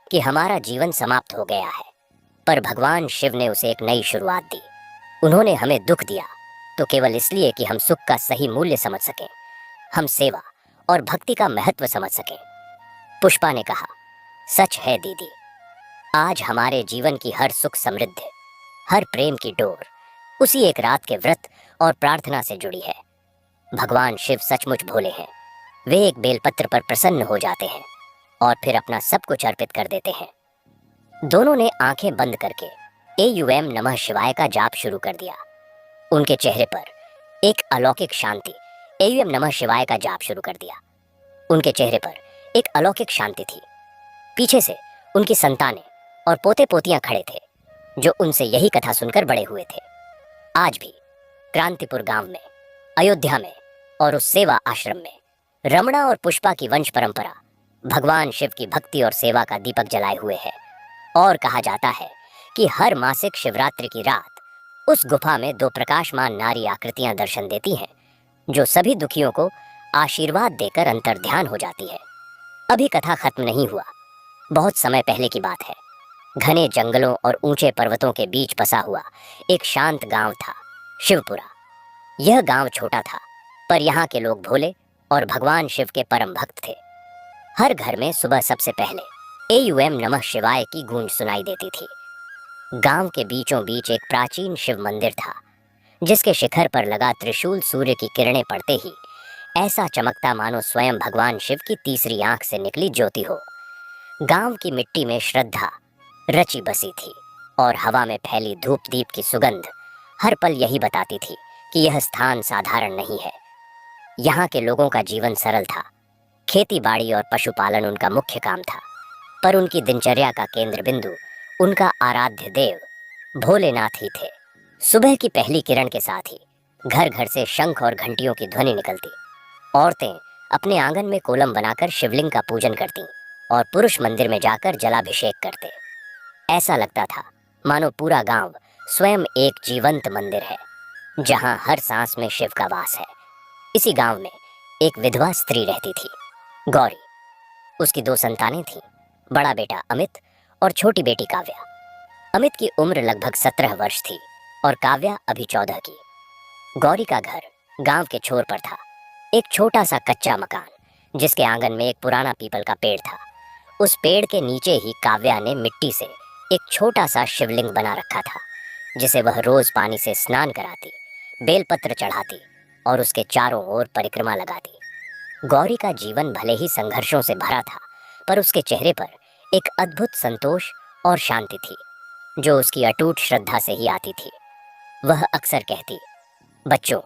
कि हमारा जीवन समाप्त हो गया है, पर भगवान शिव ने उसे एक नई शुरुआत दी। उन्होंने हमें दुख दिया तो केवल इसलिए कि हम सुख का सही मूल्य समझ सकें, हम सेवा और भक्ति का महत्व समझ सकें। पुष्पा ने कहा, सच है दीदी, आज हमारे जीवन की हर सुख समृद्धि, हर प्रेम की डोर उसी एक रात के व्रत और प्रार्थना से जुड़ी है। भगवान शिव सचमुच भोले हैं। वे एक बेलपत्र पर प्रसन्न हो जाते हैं और फिर अपना सब कुछ अर्पित कर देते हैं। दोनों ने आंखें बंद करके एयूएम नमः शिवाय का जाप शुरू कर दिया। उनके चेहरे पर एक अलौकिक शांति। एयूएम नमः शिवाय का जाप शुरू कर दिया। उनके चेहरे पर एक अलौकिक शांति थी। पीछे से उनकी संतानें और पोते पोतियां खड़े थे जो उनसे यही कथा सुनकर बड़े हुए थे। आज भी क्रांतिपुर गांव में, अयोध्या में और उस सेवा आश्रम में रमणा और पुष्पा की वंश परंपरा भगवान शिव की भक्ति और सेवा का दीपक जलाए हुए है। और कहा जाता है कि हर मासिक शिवरात्रि की रात उस गुफा में दो प्रकाशमान नारी आकृतियां दर्शन देती हैं जो सभी दुखियों को आशीर्वाद देकर अंतर्ध्यान हो जाती है। अभी कथा खत्म नहीं हुआ। बहुत समय पहले की बात है। घने जंगलों और ऊंचे पर्वतों के बीच बसा हुआ एक शांत गांव था, शिवपुरा। यह गांव छोटा था, पर यहाँ के लोग भोले और भगवान शिव के परम भक्त थे। हर घर में सुबह सबसे पहले एयूएम नमः शिवाय की गूंज सुनाई देती थी। गांव के बीचों बीच एक प्राचीन शिव मंदिर था जिसके शिखर पर लगा त्रिशूल सूर्य की किरणें पड़ते ही ऐसा चमकता मानो स्वयं भगवान शिव की तीसरी आंख से निकली ज्योति हो। गांव की मिट्टी में श्रद्धा रची बसी थी और हवा में फैली धूप दीप की सुगंध हर पल यही बताती थी कि यह स्थान साधारण नहीं है। यहाँ के लोगों का जीवन सरल था। खेती बाड़ी और पशुपालन उनका मुख्य काम था, पर उनकी दिनचर्या का केंद्र बिंदु उनका आराध्य देव भोलेनाथ ही थे। सुबह की पहली किरण के साथ ही घर घर से शंख और घंटियों की ध्वनि निकलती। औरतें अपने आंगन में कोलम बनाकर शिवलिंग का पूजन करती और पुरुष मंदिर में जाकर जलाभिषेक करते। ऐसा लगता था मानो पूरा गांव स्वयं एक जीवंत मंदिर है जहां हर सांस में शिव का वास है। इसी गांव में एक विधवा स्त्री रहती थी, गौरी। उसकी दो संतानें थीं, बड़ा बेटा अमित और छोटी बेटी काव्या। अमित की उम्र लगभग 17 वर्ष थी और काव्या अभी 14 की। गौरी का घर गांव के छोर पर था, एक छोटा सा कच्चा मकान जिसके आंगन में एक पुराना पीपल का पेड़ था। उस पेड़ के नीचे ही काव्या ने मिट्टी से एक छोटा सा शिवलिंग बना रखा था जिसे वह रोज पानी से स्नान कराती, बेलपत्र चढ़ाती और उसके चारों ओर परिक्रमा लगाती। गौरी का जीवन भले ही संघर्षों से भरा था, पर उसके चेहरे पर एक अद्भुत संतोष और शांति थी जो उसकी अटूट श्रद्धा से ही आती थी। वह अक्सर कहती, बच्चों,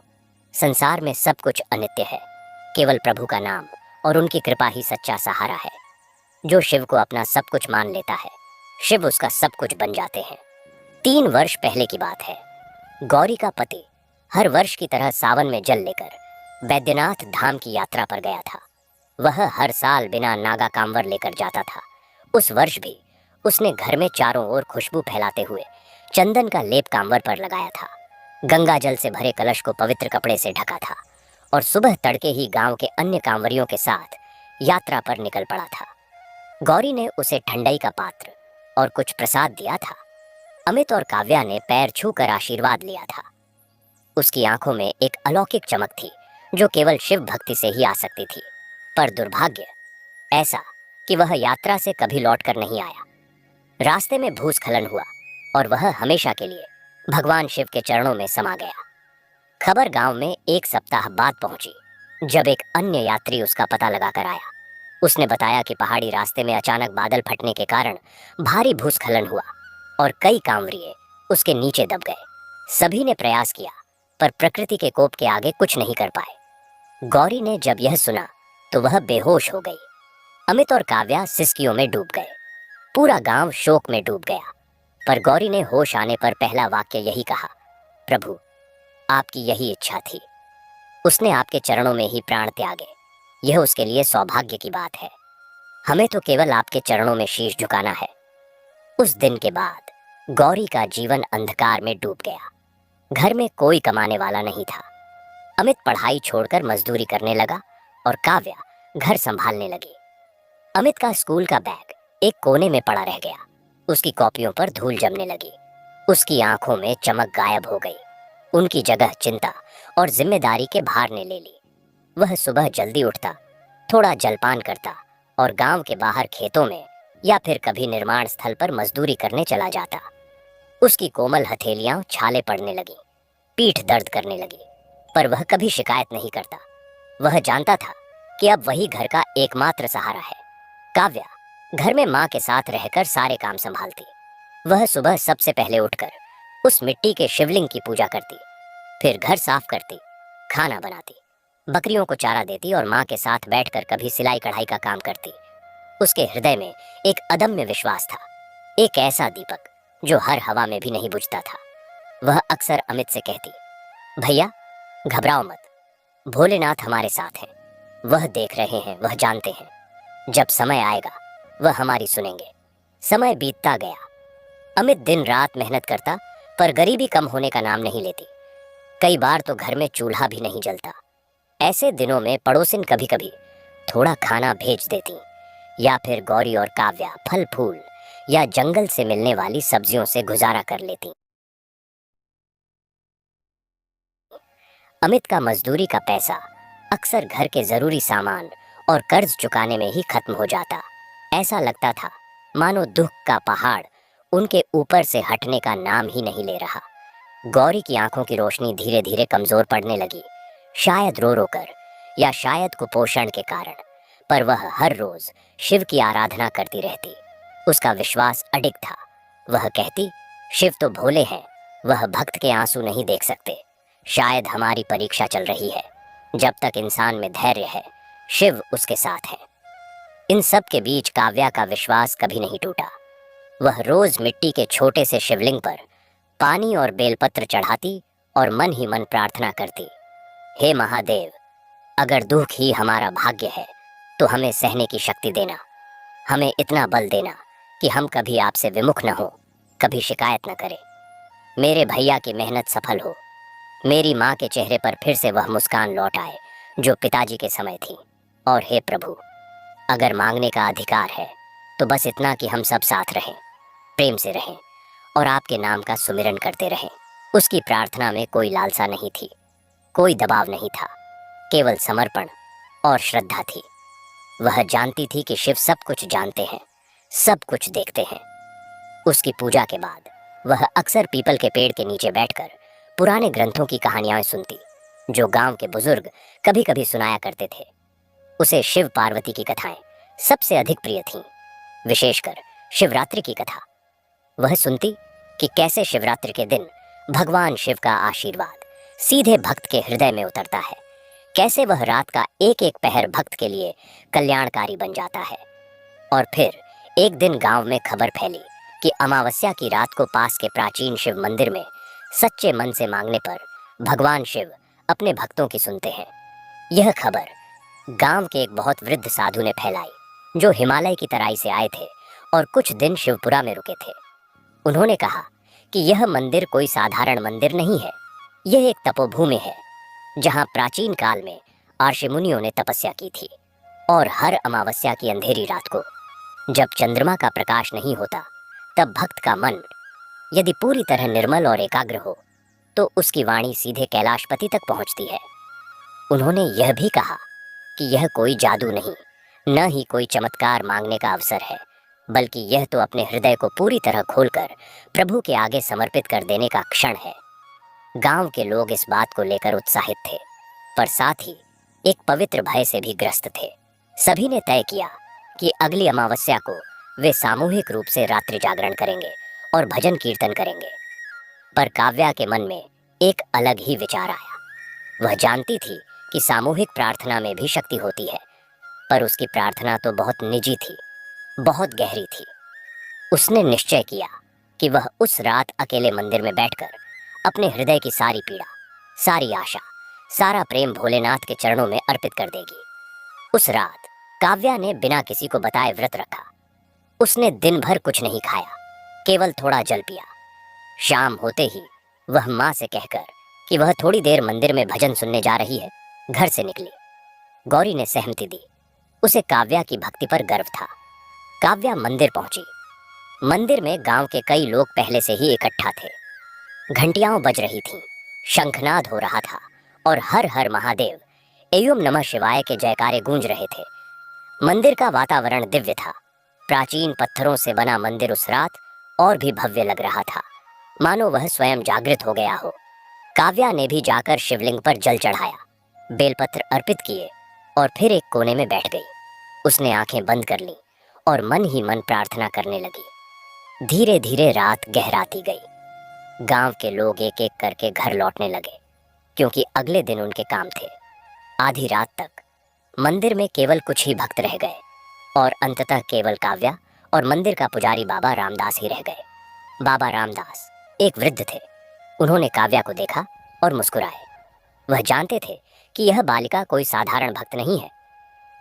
संसार में सब कुछ अनित्य है, केवल प्रभु का नाम और उनकी कृपा ही सच्चा सहारा है। जो शिव को अपना सब कुछ मान लेता है, शिव उसका सब कुछ बन जाते हैं। 3 वर्ष पहले की बात है। गौरी का पति हर वर्ष की तरह सावन में जल लेकर बैद्यनाथ धाम की यात्रा पर गया था। वह हर साल बिना नागा कांवर लेकर जाता था। उस वर्ष भी उसने घर में चारों ओर खुशबू फैलाते हुए चंदन का लेप कांवर पर लगाया था। गंगा जल से भरे कलश को पवित्र कपड़े से ढका था और सुबह तड़के ही गांव के अन्य कांवरियों के साथ यात्रा पर निकल पड़ा था। गौरी ने उसे ठंडाई का पात्र और कुछ प्रसाद दिया था। अमित और काव्या ने पैर छूकर आशीर्वाद लिया था। उसकी आंखों में एक अलौकिक चमक थी जो केवल शिव भक्ति से ही आ सकती थी, पर दुर्भाग्य ऐसा कि वह यात्रा से कभी लौटकर नहीं आया। रास्ते में भूस्खलन हुआ और वह हमेशा के लिए भगवान शिव के चरणों में समा गया। खबर गांव में 1 सप्ताह बाद पहुंची जब एक अन्य यात्री उसका पता लगाकर आया। उसने बताया कि पहाड़ी रास्ते में अचानक बादल फटने के कारण भारी भूस्खलन हुआ और कई कांवरिये उसके नीचे दब गए। सभी ने प्रयास किया पर प्रकृति के कोप के आगे कुछ नहीं कर पाए। गौरी ने जब यह सुना तो वह बेहोश हो गई। अमित और काव्या सिसकियों में डूब गए। पूरा गांव शोक में डूब गया। पर गौरी ने होश आने पर पहला वाक्य यही कहा, प्रभु, आपकी यही इच्छा थी। उसने आपके चरणों में ही प्राण त्यागे। यह उसके लिए सौभाग्य की बात है। हमें तो केवल आपके चरणों में शीश झुकाना है। उस दिन के बाद गौरी का जीवन अंधकार में डूब गया। घर में कोई कमाने वाला नहीं था। अमित पढ़ाई छोड़कर मजदूरी करने लगा और काव्या घर संभालने लगी। अमित का स्कूल का बैग एक कोने में पड़ा रह गया। उसकी कॉपियों पर धूल जमने लगी। उसकी आंखों में चमक गायब हो गई। उनकी जगह चिंता और जिम्मेदारी के भार ने ले ली। वह सुबह जल्दी उठता, थोड़ा जलपान करता और गांव के बाहर खेतों में या फिर कभी निर्माण स्थल पर मजदूरी करने चला जाता। उसकी कोमल हथेलियां छाले पड़ने लगी, पीठ दर्द करने लगी, पर वह कभी शिकायत नहीं करता। वह जानता था कि अब वही घर का एकमात्र सहारा है। काव्या घर में माँ के साथ रहकर सारे काम संभालती। वह सुबह सबसे पहले उठकर उस मिट्टी के शिवलिंग की पूजा करती, फिर घर साफ करती, खाना बनाती, बकरियों को चारा देती और माँ के साथ बैठकर कभी सिलाई कढ़ाई का काम करती। उसके हृदय में एक अदम्य विश्वास था, एक ऐसा दीपक जो हर हवा में भी नहीं बुझता था। वह अक्सर अमित से कहती, भैया घबराओ मत, भोलेनाथ हमारे साथ हैं। वह देख रहे हैं, वह जानते हैं। जब समय आएगा वह हमारी सुनेंगे। समय बीतता गया। अमित दिन रात मेहनत करता, पर गरीबी कम होने का नाम नहीं लेती। कई बार तो घर में चूल्हा भी नहीं जलता। ऐसे दिनों में पड़ोसिन कभी कभी थोड़ा खाना भेज देती, या फिर गौरी और काव्या फल फूल या जंगल से मिलने वाली सब्जियों से गुजारा कर लेती। अमित का मजदूरी का पैसा अक्सर घर के जरूरी सामान और कर्ज चुकाने में ही खत्म हो जाता। ऐसा लगता था मानो दुख का पहाड़ उनके ऊपर से हटने का नाम ही नहीं ले रहा। गौरी की आंखों की रोशनी धीरे धीरे कमजोर पड़ने लगी, शायद रो रो कर या शायद कुपोषण के कारण, पर वह हर रोज शिव की आराधना करती रहती। उसका विश्वास अडिग था। वह कहती, शिव तो भोले हैं, वह भक्त के आंसू नहीं देख सकते। शायद हमारी परीक्षा चल रही है। जब तक इंसान में धैर्य है, शिव उसके साथ है। इन सब के बीच काव्या का विश्वास कभी नहीं टूटा। वह रोज मिट्टी के छोटे से शिवलिंग पर पानी और बेलपत्र चढ़ाती और मन ही मन प्रार्थना करती, हे महादेव, अगर दुख ही हमारा भाग्य है तो हमें सहने की शक्ति देना। हमें इतना बल देना कि हम कभी आपसे विमुख न हो, कभी शिकायत न करें। मेरे भैया की मेहनत सफल हो। मेरी माँ के चेहरे पर फिर से वह मुस्कान लौट आए जो पिताजी के समय थी। और हे प्रभु, अगर मांगने का अधिकार है तो बस इतना कि हम सब साथ रहें, प्रेम से रहें और आपके नाम का सुमिरन करते रहें। उसकी प्रार्थना में कोई लालसा नहीं थी, कोई दबाव नहीं था, केवल समर्पण और श्रद्धा थी। वह जानती थी कि शिव सब कुछ जानते हैं, सब कुछ देखते हैं। उसकी पूजा के बाद वह अक्सर पीपल के पेड़ के नीचे बैठकर पुराने ग्रंथों की कहानियां सुनती, जो गांव के बुजुर्ग कभी कभी सुनाया करते थे। उसे शिव पार्वती की कथाएं सबसे अधिक प्रिय थीं, विशेषकर शिवरात्रि की कथा। वह सुनती कि कैसे शिवरात्रि के दिन भगवान शिव का आशीर्वाद सीधे भक्त के हृदय में उतरता है, कैसे वह रात का एक एक पहर भक्त के लिए कल्याणकारी बन जाता है। और फिर एक दिन गांव में खबर फैली कि अमावस्या की रात को पास के प्राचीन शिव मंदिर में सच्चे मन से मांगने पर भगवान शिव अपने भक्तों की सुनते हैं। यह खबर गांव के एक बहुत वृद्ध साधु ने फैलाई, जो हिमालय की तराई से आए थे और कुछ दिन शिवपुरा में रुके थे। उन्होंने कहा कि यह मंदिर कोई साधारण मंदिर नहीं है, यह एक तपोभूमि है जहां प्राचीन काल में ऋषि मुनियों ने तपस्या की थी। और हर अमावस्या की अंधेरी रात को, जब चंद्रमा का प्रकाश नहीं होता, तब भक्त का मन यदि पूरी तरह निर्मल और एकाग्र हो तो उसकी वाणी सीधे कैलाशपति तक पहुंचती है। उन्होंने यह भी कहा कि यह कोई जादू नहीं, न ही कोई चमत्कार मांगने का अवसर है, बल्कि यह तो अपने हृदय को पूरी तरह खोलकर प्रभु के आगे समर्पित कर देने का क्षण है। गांव के लोग इस बात को लेकर उत्साहित थे, पर साथ ही एक पवित्र भय से भी ग्रस्त थे। सभी ने तय किया कि अगली अमावस्या को वे सामूहिक रूप से रात्रि जागरण करेंगे और भजन कीर्तन करेंगे। पर काव्या के मन में एक अलग ही विचार आया। वह जानती थी कि सामूहिक प्रार्थना में भी शक्ति होती है, पर उसकी प्रार्थना तो बहुत निजी थी, बहुत गहरी थी। उसने निश्चय किया कि वह उस रात अकेले मंदिर में बैठकर अपने हृदय की सारी पीड़ा, सारी आशा, सारा प्रेम भोलेनाथ के चरणों में अर्पित कर देगी। उस रात काव्या ने बिना किसी को बताए व्रत रखा। उसने दिन भर कुछ नहीं खाया, केवल थोड़ा जल पिया। शाम होते ही वह माँ से कहकर कि वह थोड़ी देर मंदिर में भजन सुनने जा रही है, घर से निकली। गौरी ने सहमति दी। उसे काव्या की भक्ति पर गर्व था। काव्या मंदिर पहुंची। मंदिर में गांव के कई लोग पहले से ही इकट्ठा थे। घंटियां बज रही थीं, शंखनाद हो रहा था और हर हर महादेव एवं नमः शिवाय के जयकारे गूंज रहे थे। मंदिर का वातावरण दिव्य था। प्राचीन पत्थरों से बना मंदिर उस रात और भी भव्य लग रहा था, मानो वह स्वयं जागृत हो गया हो। काव्या ने भी जाकर शिवलिंग पर जल चढ़ाया, बेलपत्र अर्पित किए और फिर एक कोने में बैठ गई। उसने आंखें बंद कर लीं और मन ही मन प्रार्थना करने लगी। धीरे धीरे रात गहराती गई। गांव के लोग एक एक करके घर लौटने लगे, क्योंकि अगले दिन उनके काम थे। आधी रात तक मंदिर में केवल कुछ ही भक्त रह गए और अंततः केवल काव्या और मंदिर का पुजारी बाबा रामदास ही रह गए। बाबा रामदास एक वृद्ध थे। उन्होंने काव्या को देखा और मुस्कुराए। वह जानते थे कि यह बालिका कोई साधारण भक्त नहीं है।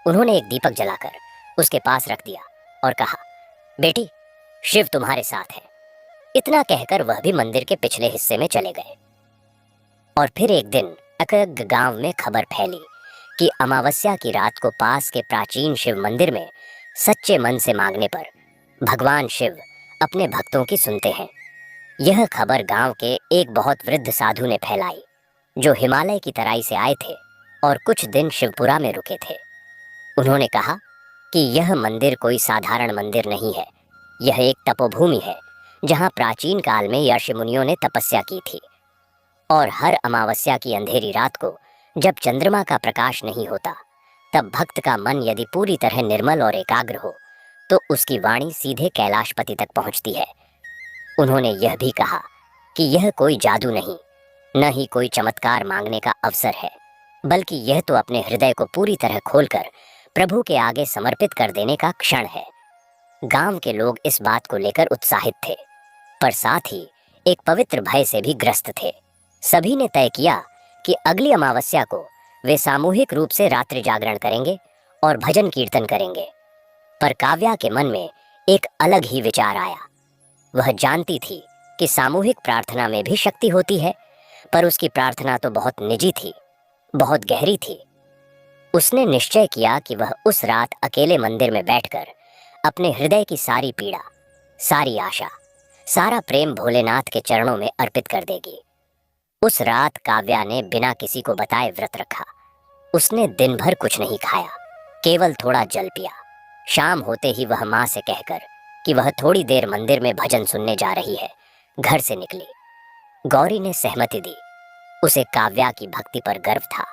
उन्होंने एक दीपक जलाकर उसके पास रख दिया और कहा, बेटी, शिव तुम्हारे साथ है। इतना कहकर वह भी मंदिर के पिछले हिस्से में चले गए। और फिर एक दिन अकग गांव में खबर फैली कि अमावस्या की रात को पास के प्राचीन शिव मंदिर में सच्चे मन से मांगने पर भगवान शिव अपने भक्तों की सुनते हैं। यह खबर गांव के एक बहुत वृद्ध साधु ने फैलाई, जो हिमालय की तराई से आए थे और कुछ दिन शिवपुरा में रुके थे। उन्होंने कहा कि यह मंदिर कोई साधारण मंदिर नहीं है। यह एक तपोभूमि है, जहां प्राचीन काल में ऋषि मुनियों ने तपस्या की थी। और हर अमावस्या की अंधेरी रात को जब चंद्रमा का प्रकाश नहीं होता, तब भक्त का मन यदि पूरी तरह निर्मल और एकाग्र हो तो उसकी वाणी सीधे कैलाशपति तक पहुंचती है। उन्होंने यह भी कहा कि यह कोई जादू नहीं, न ही कोई चमत्कार मांगने का अवसर है, बल्कि यह तो अपने हृदय को पूरी तरह खोलकर प्रभु के आगे समर्पित कर देने का क्षण है। गांव के लोग इस बात को लेकर उत्साहित थे, पर साथ ही एक पवित्र भय से भी ग्रस्त थे। सभी ने तय किया कि अगली अमावस्या को वे सामूहिक रूप से रात्रि जागरण करेंगे और भजन कीर्तन करेंगे। पर काव्या के मन में एक अलग ही विचार आया। वह जानती थी कि सामूहिक प्रार्थना में भी शक्ति होती है, पर उसकी प्रार्थना तो बहुत निजी थी, बहुत गहरी थी। उसने निश्चय किया कि वह उस रात अकेले मंदिर में बैठकर अपने हृदय की सारी पीड़ा, सारी आशा, सारा प्रेम भोलेनाथ के चरणों में अर्पित कर देगी। उस रात काव्या ने बिना किसी को बताए व्रत रखा। उसने दिन भर कुछ नहीं खाया, केवल थोड़ा जल पिया। शाम होते ही वह माँ से कहकर कि वह थोड़ी देर मंदिर में भजन सुनने जा रही है, घर से निकली। गौरी ने सहमति दी। उसे काव्या की भक्ति पर गर्व था।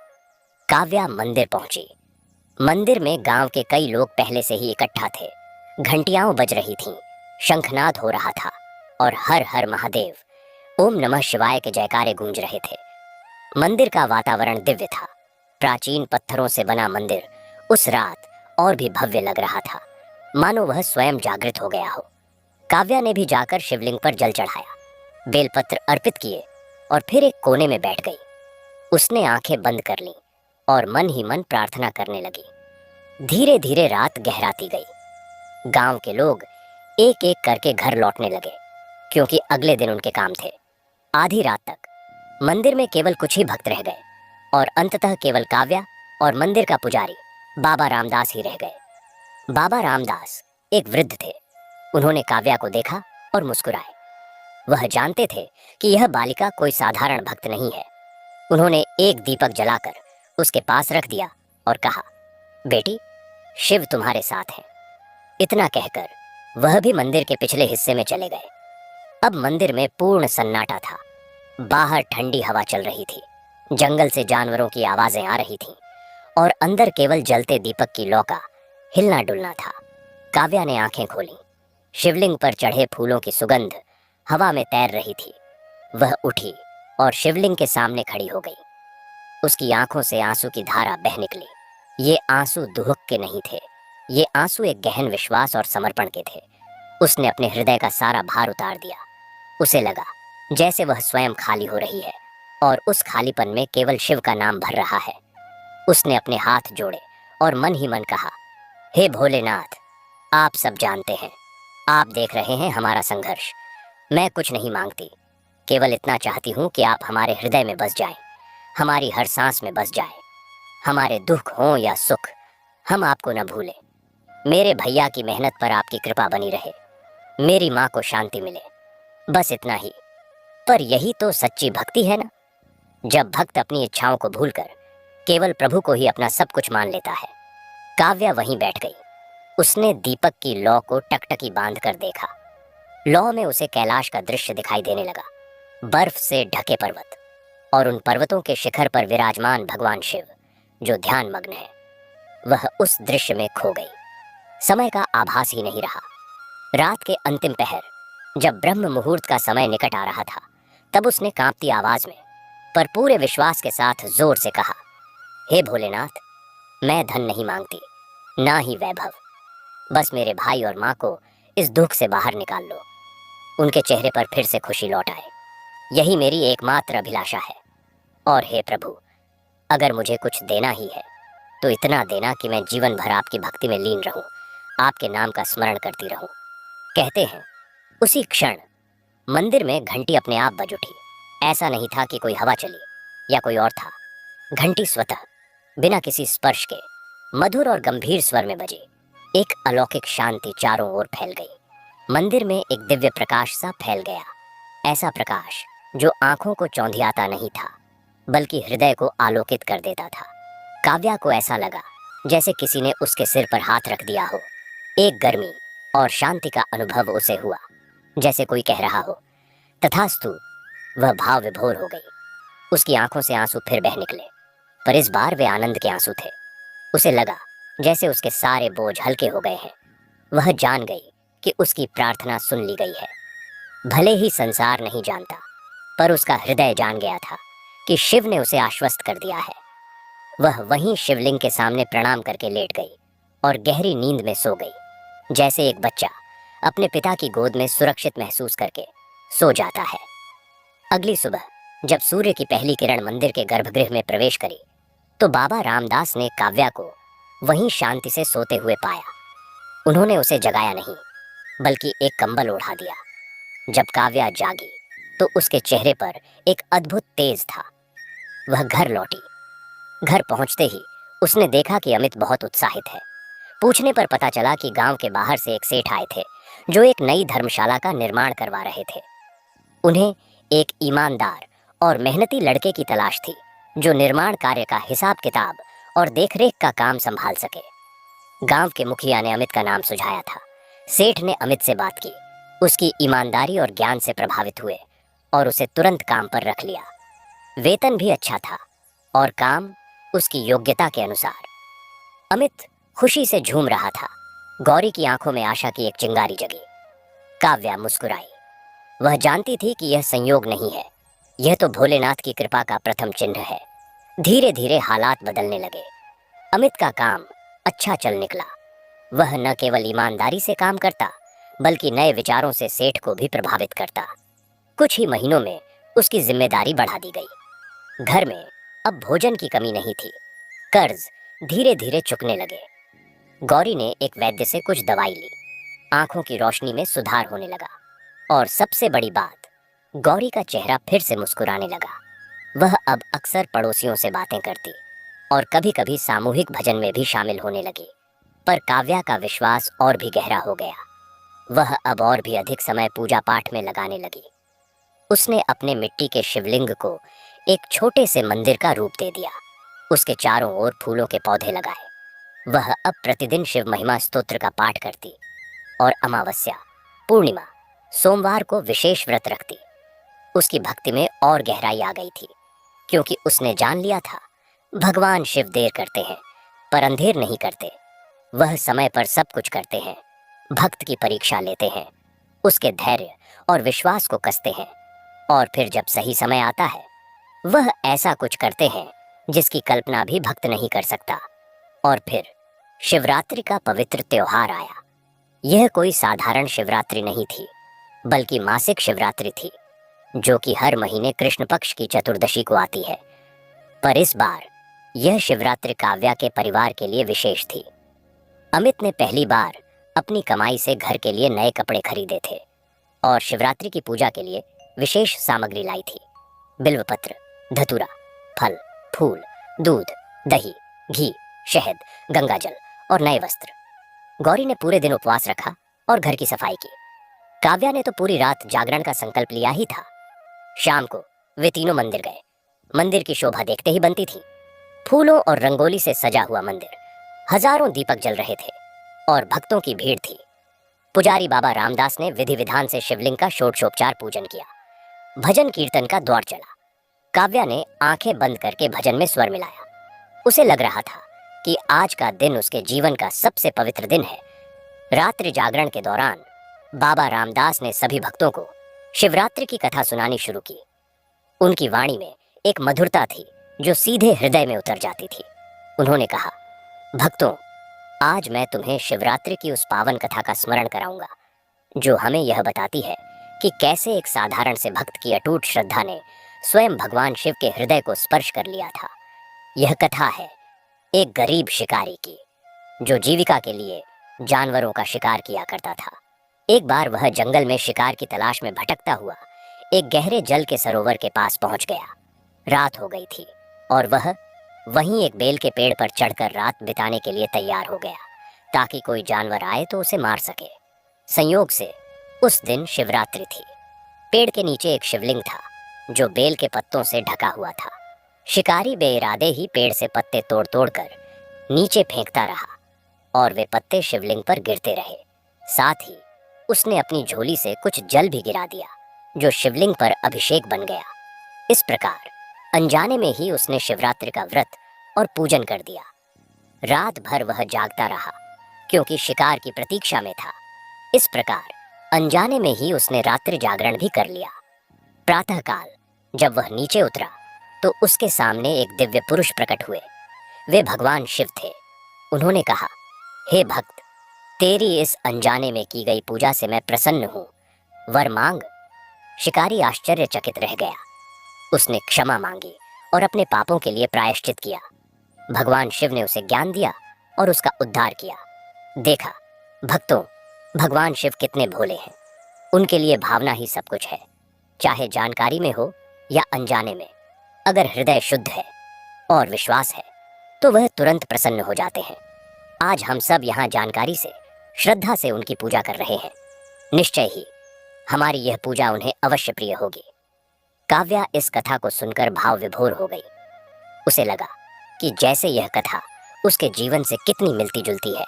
काव्या मंदिर पहुंची। मंदिर में गांव के कई लोग पहले से ही इकट्ठा थे। घंटियां बज रही थीं, शंखनाद हो रहा था और हर हर महादेव, ओम नमः शिवाय के जयकारे गूंज रहे थे। मंदिर का वातावरण दिव्य था। प्राचीन पत्थरों से बना मंदिर उस रात और भी भव्य लग रहा था, मानो वह स्वयं जागृत हो गया हो। काव्या ने भी जाकर शिवलिंग पर जल चढ़ाया, बेलपत्र अर्पित किए और फिर एक कोने में बैठ गई। उसने आंखें बंद कर लीं और मन ही मन प्रार्थना करने लगी। धीरे धीरे रात गहराती गई। गांव के लोग एक एक करके घर लौटने लगे, क्योंकि अगले दिन उनके काम थे। आधी रात तक मंदिर में केवल कुछ ही भक्त रह गए और अंततः केवल काव्या और मंदिर का पुजारी बाबा रामदास ही रह गए। बाबा रामदास एक वृद्ध थे। उन्होंने काव्या को देखा और मुस्कुराए। वह जानते थे कि यह बालिका कोई साधारण भक्त नहीं है। उन्होंने एक दीपक जलाकर उसके पास रख दिया और कहा, बेटी, शिव तुम्हारे साथ है। इतना कहकर वह भी मंदिर के पिछले हिस्से में चले गए। अब मंदिर में पूर्ण सन्नाटा था। बाहर ठंडी हवा चल रही थी, जंगल से जानवरों की आवाजें आ रही थीं और अंदर केवल जलते दीपक की लौ का हिलना डुलना था। काव्या ने आंखें खोलीं। शिवलिंग पर चढ़े फूलों की सुगंध हवा में तैर रही थी। वह उठी और शिवलिंग के सामने खड़ी हो गई। उसकी आंखों से आंसू की धारा बह निकली। ये आंसू दुहक के नहीं थे, ये आंसू एक गहन विश्वास और समर्पण के थे। उसने अपने हृदय का सारा भार उतार दिया। उसे लगा जैसे वह स्वयं खाली हो रही है और उस खालीपन में केवल शिव का नाम भर रहा है। उसने अपने हाथ जोड़े और मन ही मन कहा, हे भोलेनाथ, आप सब जानते हैं, आप देख रहे हैं हमारा संघर्ष। मैं कुछ नहीं मांगती, केवल इतना चाहती हूँ कि आप हमारे हृदय में बस जाएं, हमारी हर सांस में बस जाएं। हमारे दुख हों या सुख, हम आपको न भूलें। मेरे भैया की मेहनत पर आपकी कृपा बनी रहे, मेरी माँ को शांति मिले, बस इतना ही। पर यही तो सच्ची भक्ति है ना, जब भक्त अपनी इच्छाओं को भूलकर केवल प्रभु को ही अपना सब कुछ मान लेता है। काव्या वहीं बैठ गई। उसने दीपक की लौ को टकटकी बांध कर देखा। लौ में उसे कैलाश का दृश्य दिखाई देने लगा। बर्फ से ढके पर्वत और उन पर्वतों के शिखर पर विराजमान भगवान शिव जो ध्यान मग्न है। वह उस दृश्य में खो गई। समय का आभास ही नहीं रहा। रात के अंतिम पहर, जब ब्रह्म मुहूर्त का समय निकट आ रहा था, तब उसने कांपती आवाज में पर पूरे विश्वास के साथ जोर से कहा, हे भोलेनाथ, मैं धन नहीं मांगती, ना ही वैभव। बस मेरे भाई और माँ को इस दुख से बाहर निकाल लो, उनके चेहरे पर फिर से खुशी लौट आए। यही मेरी एकमात्र अभिलाषा है। और हे प्रभु, अगर मुझे कुछ देना ही है तो इतना देना कि मैं जीवन भर आपकी भक्ति में लीन रहूं, आपके नाम का स्मरण करती रहूं। कहते हैं उसी क्षण मंदिर में घंटी अपने आप बज उठी। ऐसा नहीं था कि कोई हवा चली या कोई और था। घंटी स्वतः, बिना किसी स्पर्श के, मधुर और गंभीर स्वर में बजी। एक अलौकिक शांति चारों ओर फैल गई। मंदिर में एक दिव्य प्रकाश सा फैल गया। ऐसा प्रकाश जो आंखों को चौंधियाता नहीं था, बल्कि हृदय को आलोकित कर देता था। काव्या को ऐसा लगा जैसे किसी ने उसके सिर पर हाथ रख दिया हो। एक गर्मी और शांति का अनुभव उसे हुआ, जैसे कोई कह रहा हो, तथास्तु। वह भाव विभोर हो गई। उसकी आंखों से आंसू फिर बह निकले, पर इस बार वे आनंद के आंसू थे। उसे लगा जैसे उसके सारे बोझ हल्के हो गए हैं। वह जान गई कि उसकी प्रार्थना सुन ली गई है। भले ही संसार नहीं जानता, पर उसका हृदय जान गया था कि शिव ने उसे आश्वस्त कर दिया है। वह वहीं शिवलिंग के सामने प्रणाम करके लेट गई और गहरी नींद में सो गई, जैसे एक बच्चा अपने पिता की गोद में सुरक्षित महसूस करके सो जाता है। अगली सुबह जब सूर्य की पहली किरण मंदिर के गर्भगृह में प्रवेश करी, तो बाबा रामदास ने काव्या को वहीं शांति से सोते हुए पाया। उन्होंने उसे जगाया नहीं, बल्कि एक कंबल ओढ़ा दिया। जब काव्या जागी तो उसके चेहरे पर एक अद्भुत तेज था। वह घर लौटी। घर पहुंचते ही उसने देखा कि अमित बहुत उत्साहित है। पूछने पर पता चला कि गांव के बाहर से एक सेठ आए थे जो एक नई धर्मशाला का निर्माण करवा रहे थे। उन्हें एक ईमानदार और मेहनती लड़के की तलाश थी जो निर्माण कार्य का हिसाब किताब और देखरेख का काम संभाल सके। गांव के मुखिया ने अमित का नाम सुझाया था। सेठ ने अमित से बात की, उसकी ईमानदारी और ज्ञान से प्रभावित हुए और उसे तुरंत काम पर रख लिया। वेतन भी अच्छा था और काम उसकी योग्यता के अनुसार। अमित खुशी से झूम रहा था। गौरी की आंखों में आशा की एक चिंगारी जगी। काव्या मुस्कुराई। वह जानती थी कि यह संयोग नहीं है, यह तो भोलेनाथ की कृपा का प्रथम चिन्ह है। धीरे धीरे हालात बदलने लगे। अमित का काम अच्छा चल निकला। वह न केवल ईमानदारी से काम करता, बल्कि नए विचारों से सेठ को भी प्रभावित करता। कुछ ही महीनों में उसकी जिम्मेदारी बढ़ा दी गई। घर में अब भोजन की कमी नहीं थी। कर्ज धीरे धीरे चुकने लगे। गौरी ने एक वैद्य से कुछ दवाई ली। आंखों की रोशनी में सुधार होने लगा और सबसे बड़ी बात, गौरी का चेहरा फिर से मुस्कुराने लगा। वह अब अक्सर पड़ोसियों से बातें करती और कभी कभी सामूहिक भजन में भी शामिल होने लगी। पर काव्या का विश्वास और भी गहरा हो गया। वह अब और भी अधिक समय पूजा पाठ में लगाने लगी। उसने अपने मिट्टी के शिवलिंग को एक छोटे से मंदिर का रूप दे दिया। उसके चारों ओर फूलों के पौधे लगाए। वह अब प्रतिदिन शिव महिमा स्तोत्र का पाठ करती और अमावस्या, पूर्णिमा, सोमवार को विशेष व्रत रखती। उसकी भक्ति में और गहराई आ गई थी, क्योंकि उसने जान लिया था भगवान शिव देर करते हैं पर अंधेर नहीं करते। वह समय पर सब कुछ करते हैं, भक्त की परीक्षा लेते हैं, उसके धैर्य और विश्वास को कसते हैं, और फिर जब सही समय आता है वह ऐसा कुछ करते हैं जिसकी कल्पना भी भक्त नहीं कर सकता। और फिर शिवरात्रि का पवित्र त्योहार आया। यह कोई साधारण शिवरात्रि नहीं थी, बल्कि मासिक शिवरात्रि थी, जो कि हर महीने कृष्ण पक्ष की चतुर्दशी को आती है। पर इस बार यह शिवरात्रि काव्या के परिवार के लिए विशेष थी। अमित ने पहली बार अपनी कमाई से घर के लिए नए कपड़े खरीदे थे और शिवरात्रि की पूजा के लिए विशेष सामग्री लाई थी। बिल्वपत्र, धतूरा, फल, फूल, दूध, दही, घी, शहद, गंगाजल और नए वस्त्र। गौरी ने पूरे दिन उपवास रखा और घर की सफाई की। काव्या ने तो पूरी रात जागरण का संकल्प लिया ही था। शाम को वे तीनों मंदिर गए। मंदिर की शोभा देखते ही बनती थी। फूलों और रंगोली से सजा हुआ मंदिर, हजारों दीपक जल रहे थे और भक्तों की भीड़ थी। पुजारी बाबा रामदास ने विधि विधान से शिवलिंग का षोडशोपचार पूजन किया। भजन कीर्तन का दौर चला। काव्या ने आंखें बंद करके भजन में स्वर मिलाया। उसे लग रहा था कि आज का दिन उसके जीवन का सबसे पवित्र दिन है। रात्रि जागरण के दौरान बाबा रामदास ने सभी भक्तों को शिवरात्रि की कथा सुनानी शुरू की। उनकी वाणी में एक मधुरता थी जो सीधे हृदय में उतर जाती थी। उन्होंने कहा, भक्तों, आज मैं तुम्हें शिवरात्रि की उस पावन कथा का स्मरण कराऊंगा जो हमें यह बताती है कि कैसे एक साधारण से भक्त की अटूट श्रद्धा ने स्वयं भगवान शिव के हृदय को स्पर्श कर लिया था। यह कथा है एक गरीब शिकारी की, जो जीविका के लिए जानवरों का शिकार किया करता था। एक बार वह जंगल में शिकार की तलाश में भटकता हुआ एक गहरे जल के सरोवर के पास पहुंच गया। रात हो गई थी और वह वहीं एक बेल के पेड़ पर चढ़कर रात बिताने के लिए तैयार हो गया, ताकि कोई जानवर आए तो उसे मार सके। संयोग से उस दिन शिवरात्रि थी। पेड़ के नीचे एक शिवलिंग था जो बेल के पत्तों से ढका हुआ था। शिकारी बेइरादे ही पेड़ से पत्ते तोड़ तोड़ कर नीचे फेंकता रहा और वे पत्ते शिवलिंग पर गिरते रहे। साथ ही उसने अपनी झोली से कुछ जल भी गिरा दिया, जो शिवलिंग पर अभिषेक बन गया। इस प्रकार अनजाने में ही उसने शिवरात्रि का व्रत और पूजन कर दिया। रात भर वह जागता रहा, क्योंकि शिकार की प्रतीक्षा में था। इस प्रकार अनजाने में ही उसने रात्रि जागरण भी कर लिया। प्रातःकाल जब वह नीचे उतरा तो उसके सामने एक दिव्य पुरुष प्रकट हुए। वे भगवान शिव थे। उन्होंने कहा, हे भक्त, तेरी इस अनजाने में की गई पूजा से मैं प्रसन्न हूँ, वर मांग। शिकारी आश्चर्यचकित रह गया। उसने क्षमा मांगी और अपने पापों के लिए प्रायश्चित किया। भगवान शिव ने उसे ज्ञान दिया और उसका उद्धार किया। देखा भक्तों, भगवान शिव कितने भोले हैं। उनके लिए भावना ही सब कुछ है। चाहे जानकारी में हो या अनजाने में, अगर हृदय शुद्ध है और विश्वास है तो वह तुरंत प्रसन्न हो जाते हैं। आज हम सब यहाँ जानकारी से, श्रद्धा से उनकी पूजा कर रहे हैं। निश्चय ही हमारी यह पूजा उन्हें अवश्य प्रिय होगी। काव्या इस कथा को सुनकर भाव विभोर हो गई। उसे लगा कि जैसे यह कथा उसके जीवन से कितनी मिलती जुलती है।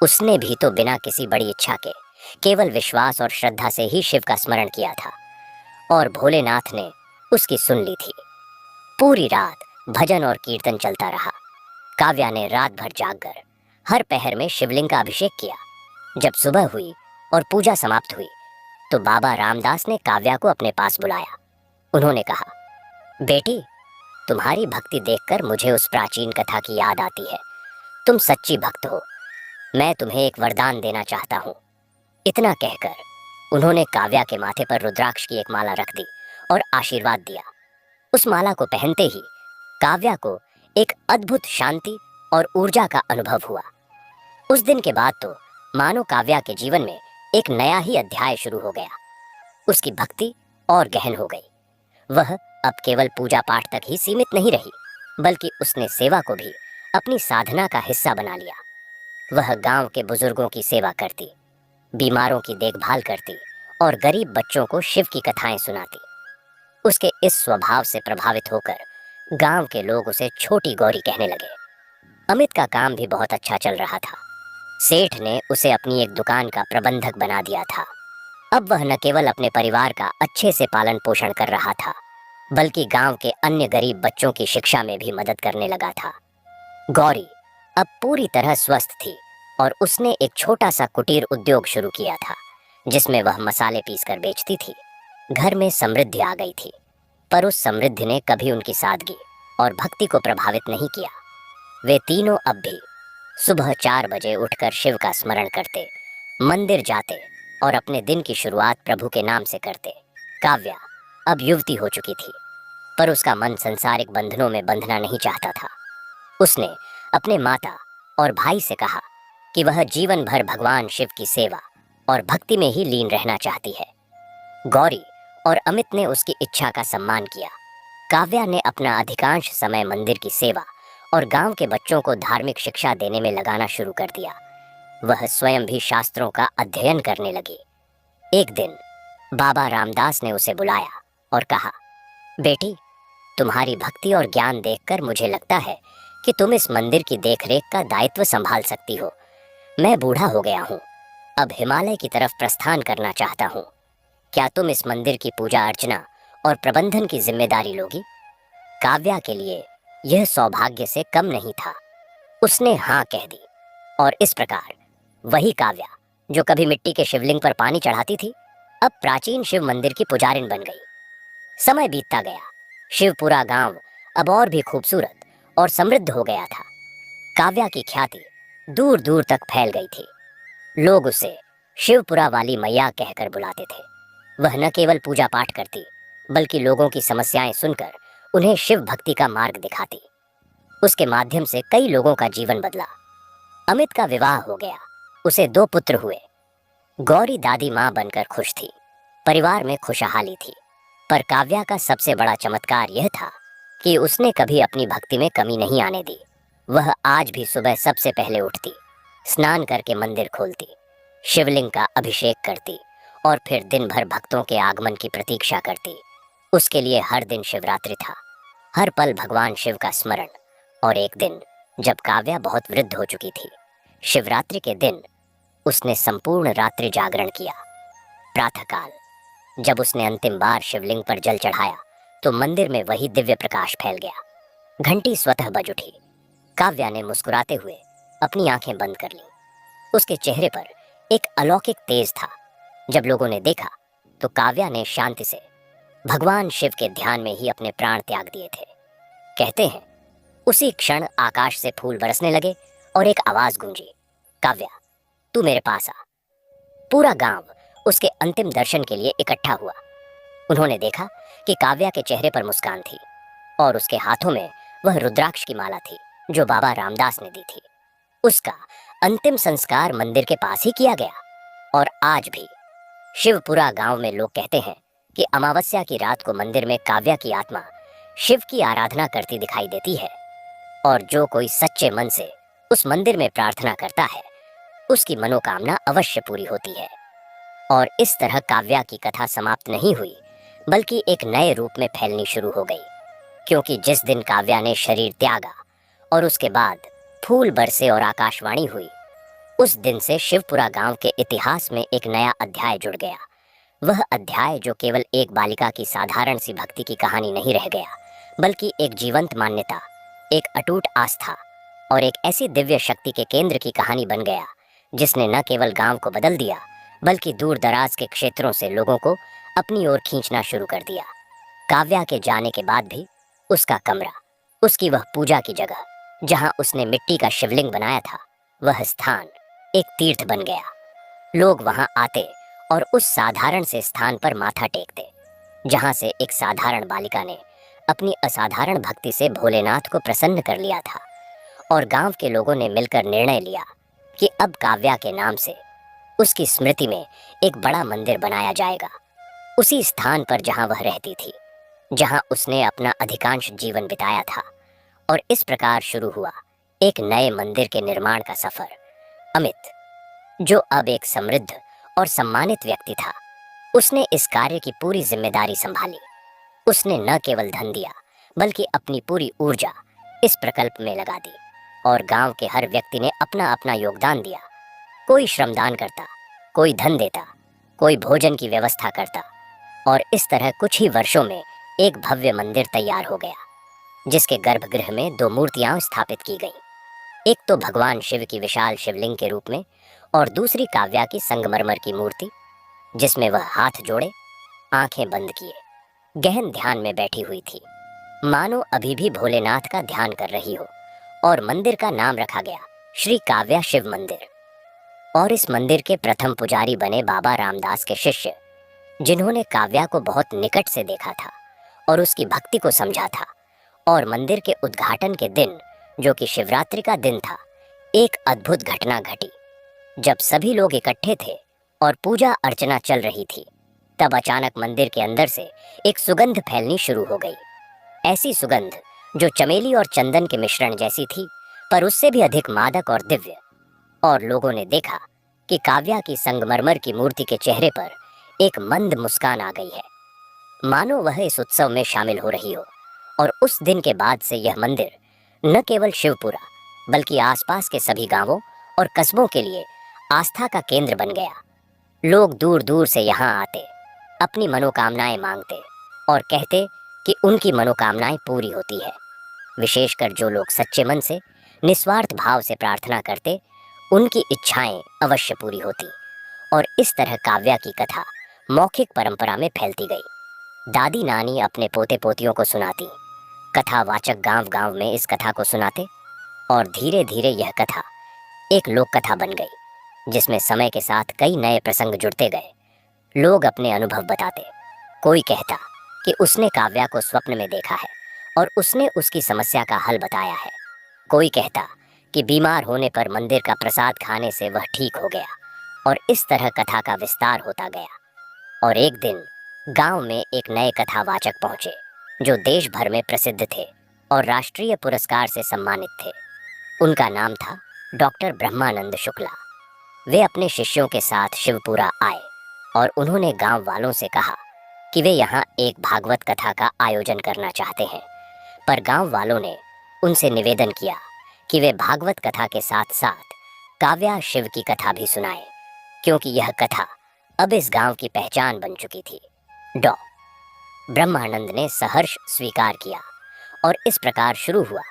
उसने भी तो बिना किसी बड़ी इच्छा के केवल विश्वास और श्रद्धा से ही शिव का स्मरण किया था और भोलेनाथ ने उसकी सुन ली थी। पूरी रात भजन और कीर्तन चलता रहा। काव्या ने रात भर जागकर हर पहर में शिवलिंग का अभिषेक किया। जब सुबह हुई और पूजा समाप्त हुई तो बाबा रामदास ने काव्या को अपने पास बुलाया। उन्होंने कहा, बेटी, तुम्हारी भक्ति देखकर मुझे उस प्राचीन कथा की याद आती है। तुम सच्ची भक्त हो। मैं तुम्हें एक वरदान देना चाहता हूँ। इतना कहकर उन्होंने काव्या के माथे पर रुद्राक्ष की एक माला रख दी और आशीर्वाद दिया। उस माला को पहनते ही काव्या को एक अद्भुत शांति और ऊर्जा का अनुभव हुआ। उस दिन के बाद तो मानो काव्या के जीवन में एक नया ही अध्याय शुरू हो गया। उसकी भक्ति और गहन हो गई। वह अब केवल पूजा पाठ तक ही सीमित नहीं रही, बल्कि उसने सेवा को भी अपनी साधना का हिस्सा बना लिया। वह गांव के बुजुर्गों की सेवा करती, बीमारों की देखभाल करती और गरीब बच्चों को शिव की कथाएं सुनाती। उसके इस स्वभाव से प्रभावित होकर गांव के लोग उसे छोटी गौरी कहने लगे। अमित का काम भी बहुत अच्छा चल रहा था। सेठ ने उसे अपनी एक दुकान का प्रबंधक बना दिया था। अब वह न केवल अपने परिवार का अच्छे से पालन पोषण कर रहा था, बल्कि गांव के अन्य गरीब बच्चों की शिक्षा में भी मदद करने लगा था। गौरी अब पूरी तरह स्वस्थ थी और उसने एक छोटा सा कुटीर उद्योग शुरू किया था, जिसमें वह मसाले पीसकर बेचती थी। घर में समृद्धि आ गई थी, पर उस समृद्धि ने कभी उनकी सादगी और भक्ति को प्रभावित नहीं किया। वे तीनों अब भी सुबह 4 बजे उठकर शिव का स्मरण करते, मंदिर जाते और अपने दिन की शुरुआत प्रभु के नाम से करते। काव्या अब युवती हो चुकी थी, पर उसका मन संसारिक बंधनों में बंधना नहीं चाहता था। उसने अपने माता और भाई से कहा कि वह जीवन भर भगवान शिव की सेवा और भक्ति में ही लीन रहना चाहती है। गौरी और अमित ने उसकी इच्छा का सम्मान किया। काव्या ने अपना अधिकांश समय मंदिर की सेवा और गांव के बच्चों को धार्मिक शिक्षा देने में लगाना शुरू कर दिया। वह स्वयं भी शास्त्रों का अध्ययन करने लगी। एक दिन बाबा रामदास ने उसे बुलाया और कहा, बेटी, तुम्हारी भक्ति और ज्ञान देखकर मुझे लगता है कि तुम इस मंदिर की देखरेख का दायित्व संभाल सकती हो। मैं बूढ़ा हो गया हूँ, अब हिमालय की तरफ प्रस्थान करना चाहता हूँ। क्या तुम इस मंदिर की पूजा अर्चना और प्रबंधन की जिम्मेदारी लोगी? काव्या के लिए यह सौभाग्य से कम नहीं था। उसने हाँ कह दी और इस प्रकार वही काव्या जो कभी मिट्टी के शिवलिंग पर पानी चढ़ाती थी, अब प्राचीन शिव मंदिर की पुजारिन बन गई। समय बीतता गया। शिवपुरा गांव अब और भी खूबसूरत और समृद्ध हो गया था। काव्या की ख्याति दूर दूर तक फैल गई थी। लोग उसे शिवपुरा वाली मैया कहकर बुलाते थे। वह न केवल पूजा पाठ करती, बल्कि लोगों की समस्याएं सुनकर उन्हें शिव भक्ति का मार्ग दिखाती। उसके माध्यम से कई लोगों का जीवन बदला। अमित का विवाह हो गया, उसे 2 पुत्र हुए। गौरी दादी माँ बनकर खुश थी, परिवार में खुशहाली थी। पर काव्या का सबसे बड़ा चमत्कार यह था कि उसने कभी अपनी भक्ति में कमी नहीं आने दी। वह आज भी सुबह सबसे पहले उठती, स्नान करके मंदिर खोलती, शिवलिंग का अभिषेक करती और फिर दिन भर भक्तों के आगमन की प्रतीक्षा करती। उसके लिए हर दिन शिवरात्रि था, हर पल भगवान शिव का स्मरण। और एक दिन जब काव्या बहुत वृद्ध हो चुकी थी, शिवरात्रि के दिन उसने संपूर्ण रात्रि जागरण किया। प्रातःकाल जब उसने अंतिम बार शिवलिंग पर जल चढ़ाया तो मंदिर में वही दिव्य प्रकाश फैल गया। घंटी स्वतः बज उठी। काव्या ने मुस्कुराते हुए अपनी आंखें बंद कर लीं। उसके चेहरे पर एक अलौकिक तेज था। जब लोगों ने देखा तो काव्या ने शांति से भगवान शिव के ध्यान में ही अपने प्राण त्याग दिए थे। कहते हैं उसी क्षण आकाश से फूल बरसने लगे और एक आवाज गूंजी, काव्या, तू मेरे पास आ। पूरा गांव उसके अंतिम दर्शन के लिए इकट्ठा हुआ। उन्होंने देखा कि काव्या के चेहरे पर मुस्कान थी और उसके हाथों में वह रुद्राक्ष की माला थी जो बाबा रामदास ने दी थी। उसका अंतिम संस्कार मंदिर के पास ही किया गया। और आज भी शिवपुरा गांव में लोग कहते हैं कि अमावस्या की रात को मंदिर में काव्या की आत्मा शिव की आराधना करती दिखाई देती है। और जो कोई सच्चे मन से उस मंदिर में प्रार्थना करता है, उसकी मनोकामना अवश्य पूरी होती है। और इस तरह काव्या की कथा समाप्त नहीं हुई, बल्कि एक नए रूप में फैलनी शुरू हो गई। क्योंकि जिस दिन काव्या ने शरीर त्यागा और उसके बाद फूल बरसे और आकाशवाणी हुई, उस दिन से शिवपुरा गांव के इतिहास में एक नया अध्याय जुड़ गया। वह अध्याय जो केवल एक बालिका की साधारण सी भक्ति की कहानी नहीं रह गया, बल्कि एक जीवंत मान्यता, एक अटूट आस्था और एक ऐसी दिव्य शक्ति के केंद्र की कहानी बन गया, जिसने न केवल गांव को बदल दिया, बल्कि दूर दराज के क्षेत्रों से लोगों को अपनी ओर खींचना शुरू कर दिया। काव्या के जाने के बाद भी उसका कमरा, उसकी वह पूजा की जगह जहां उसने मिट्टी का शिवलिंग बनाया था, वह स्थान एक तीर्थ बन गया। लोग वहां आते और उस साधारण से स्थान पर माथा टेकते, जहां से एक साधारण बालिका ने अपनी असाधारण भक्ति से भोलेनाथ को प्रसन्न कर लिया था। और गांव के लोगों ने मिलकर निर्णय लिया कि अब काव्या के नाम से उसकी स्मृति में एक बड़ा मंदिर बनाया जाएगा, उसी स्थान पर जहां वह रहती थी, जहां उसने अपना अधिकांश जीवन बिताया था। और इस प्रकार शुरू हुआ एक नए मंदिर के निर्माण का सफर। अमित, जो अब एक समृद्ध और सम्मानित व्यक्ति था, उसने इस कार्य की पूरी जिम्मेदारी संभाली। उसने न केवल धन दिया, बल्कि अपनी पूरी ऊर्जा इस प्रकल्प में लगा दी। और गांव के हर व्यक्ति ने अपना अपना योगदान दिया। कोई श्रमदान करता, कोई धन देता, कोई भोजन की व्यवस्था करता। और इस तरह कुछ ही वर्षों में एक भव्य मंदिर तैयार हो गया, जिसके गर्भगृह में 2 मूर्तियां स्थापित की गईं। एक तो भगवान शिव की विशाल शिवलिंग के रूप में, और दूसरी काव्या की संगमरमर की मूर्ति, जिसमें वह हाथ जोड़े, आंखें बंद किए, गहन ध्यान में बैठी हुई थी। मानो अभी भी भोलेनाथ का ध्यान कर रही हो। और मंदिर का नाम रखा गया श्री काव्या शिव मंदिर। और इस मंदिर के प्रथम पुजारी बने बाबा रामदास के शिष्य, जिन्होंने काव्या को बहुत निकट से देखा था और उसकी भक्ति को समझा था। और मंदिर के उद्घाटन के दिन, जो कि शिवरात्रि का दिन था, एक अद्भुत घटना घटी। जब सभी लोग इकट्ठे थे और पूजा अर्चना चल रही थी, तब अचानक मंदिर के अंदर से एक सुगंध फैलनी शुरू हो गई। ऐसी सुगंध जो चमेली और चंदन के मिश्रण जैसी थी, पर उससे भी अधिक मादक और दिव्य। और लोगों ने देखा कि काव्या की संगमरमर की मूर्ति के चेहरे पर एक मंद मुस्कान आ गई है, मानो वह इस उत्सव में शामिल हो रही हो। और उस दिन के बाद से यह मंदिर न केवल शिवपुरा, बल्कि आसपास के सभी गांवों और कस्बों के लिए आस्था का केंद्र बन गया। लोग दूर दूर से यहाँ आते, अपनी मनोकामनाएं मांगते और कहते कि उनकी मनोकामनाएं पूरी होती है। विशेषकर जो लोग सच्चे मन से निस्वार्थ भाव से प्रार्थना करते, उनकी इच्छाएं अवश्य पूरी होती। और इस तरह काव्या की कथा मौखिक परंपरा में फैलती गई। दादी नानी अपने पोते पोतियों को सुनाती, कथावाचक गांव गांव में इस कथा को सुनाते, और धीरे धीरे यह कथा एक लोक कथा बन गई, जिसमें समय के साथ कई नए प्रसंग जुड़ते गए। लोग अपने अनुभव बताते। कोई कहता कि उसने काव्या को स्वप्न में देखा है और उसने उसकी समस्या का हल बताया है। कोई कहता कि बीमार होने पर मंदिर का प्रसाद खाने से वह ठीक हो गया। और इस तरह कथा का विस्तार होता गया। और एक दिन गांव में एक नए कथावाचक पहुंचे, जो देश भर में प्रसिद्ध थे और राष्ट्रीय पुरस्कार से सम्मानित थे। उनका नाम था डॉक्टर ब्रह्मानंद शुक्ला। वे अपने शिष्यों के साथ शिवपुरा आए और उन्होंने गांव वालों से कहा कि वे यहाँ एक भागवत कथा का आयोजन करना चाहते हैं। पर गांव वालों ने उनसे निवेदन किया कि वे भागवत कथा के साथ साथ काव्या शिव की कथा भी सुनाएं, क्योंकि यह कथा अब इस गांव की पहचान बन चुकी थी। डॉ ब्रह्मानंद ने सहर्ष स्वीकार किया और इस प्रकार शुरू हुआ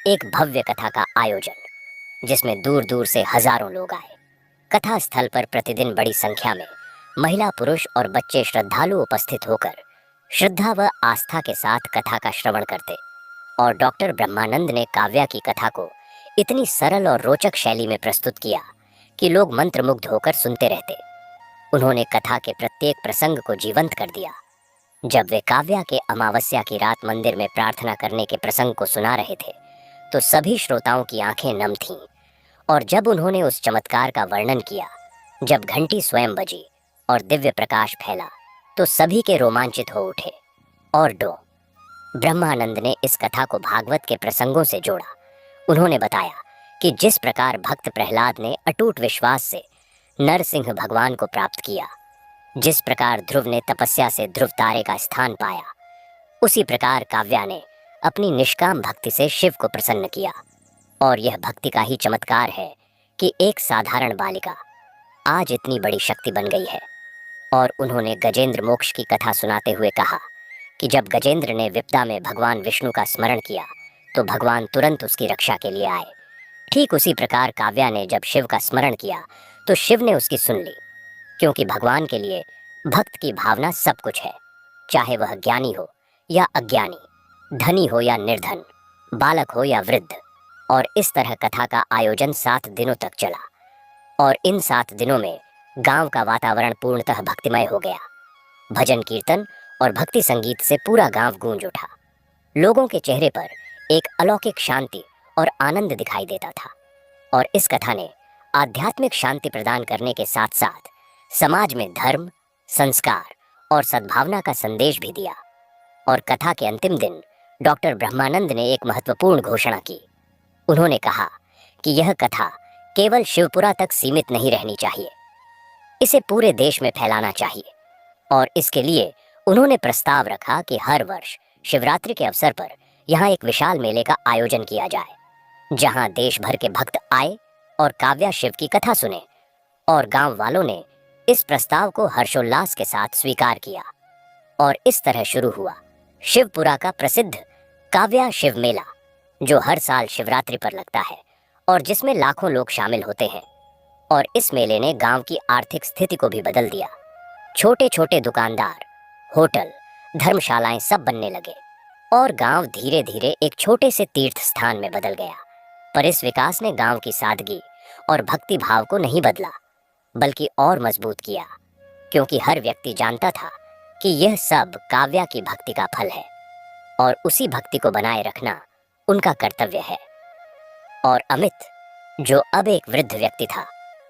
एक भव्य कथा का आयोजन, जिसमें दूर दूर से हजारों लोग आए। कथा स्थल पर प्रतिदिन बड़ी संख्या में महिला, पुरुष और बच्चे श्रद्धालु उपस्थित होकर श्रद्धा व आस्था के साथ कथा का श्रवण करते। और डॉक्टर ब्रह्मानंद ने काव्या की कथा को इतनी सरल और रोचक शैली में प्रस्तुत किया कि लोग मंत्रमुग्ध होकर सुनते रहते। उन्होंने कथा के प्रत्येक प्रसंग को जीवंत कर दिया। जब वे काव्या के अमावस्या की रात मंदिर में प्रार्थना करने के प्रसंग को सुना रहे थे, तो सभी श्रोताओं की आंखें नम थीं। और जब उन्होंने उस चमत्कार का वर्णन किया, जब घंटी स्वयं बजी और दिव्य प्रकाश फैला, तो सभी के रोमांचित हो उठे। और डॉ ब्रह्मानंद ने इस कथा को भागवत के प्रसंगों से जोड़ा। उन्होंने बताया कि जिस प्रकार भक्त प्रहलाद ने अटूट विश्वास से नरसिंह भगवान को प्राप्त किया, जिस प्रकार ध्रुव ने तपस्या से ध्रुव तारे का स्थान पाया, उसी प्रकार काव्या ने अपनी निष्काम भक्ति से शिव को प्रसन्न किया। और यह भक्ति का ही चमत्कार है कि एक साधारण बालिका आज इतनी बड़ी शक्ति बन गई है। और उन्होंने गजेंद्र मोक्ष की कथा सुनाते हुए कहा कि जब गजेंद्र ने विपदा में भगवान विष्णु का स्मरण किया, तो भगवान तुरंत उसकी रक्षा के लिए आए। ठीक उसी प्रकार काव्या ने जब शिव का स्मरण किया, तो शिव ने उसकी सुन ली, क्योंकि भगवान के लिए भक्त की भावना सब कुछ है, चाहे वह ज्ञानी हो या अज्ञानी, धनी हो या निर्धन, बालक हो या वृद्ध। और इस तरह कथा का आयोजन 7 दिनों तक चला। और इन 7 दिनों में गांव का वातावरण पूर्णतः भक्तिमय हो गया। भजन कीर्तन और भक्ति संगीत से पूरा गांव गूंज उठा। लोगों के चेहरे पर एक अलौकिक शांति और आनंद दिखाई देता था। और इस कथा ने आध्यात्मिक शांति प्रदान करने के साथ साथ समाज में धर्म, संस्कार और सद्भावना का संदेश भी दिया। और कथा के अंतिम दिन डॉक्टर ब्रह्मानंद ने एक महत्वपूर्ण घोषणा की। उन्होंने कहा कि यह कथा केवल शिवपुरा तक सीमित नहीं रहनी चाहिए, इसे पूरे देश में फैलाना चाहिए। और इसके लिए उन्होंने प्रस्ताव रखा कि हर वर्ष शिवरात्रि के अवसर पर यहाँ एक विशाल मेले का आयोजन किया जाए, जहाँ देश भर के भक्त आए और काव्या शिव की कथा सुने। और गांव वालों ने इस प्रस्ताव को हर्षोल्लास के साथ स्वीकार किया। और इस तरह शुरू हुआ शिवपुरा का प्रसिद्ध काव्या शिव मेला, जो हर साल शिवरात्रि पर लगता है और जिसमें लाखों लोग शामिल होते हैं। और इस मेले ने गांव की आर्थिक स्थिति को भी बदल दिया। छोटे छोटे दुकानदार, होटल, धर्मशालाएं सब बनने लगे। और गांव धीरे धीरे एक छोटे से तीर्थ स्थान में बदल गया। पर इस विकास ने गांव की सादगी और भक्ति भाव को नहीं बदला, बल्कि और मजबूत किया, क्योंकि हर व्यक्ति जानता था कि यह सब काव्या की भक्ति का फल है और उसी भक्ति को बनाए रखना उनका कर्तव्य है। और अमित, जो अब एक वृद्ध व्यक्ति था,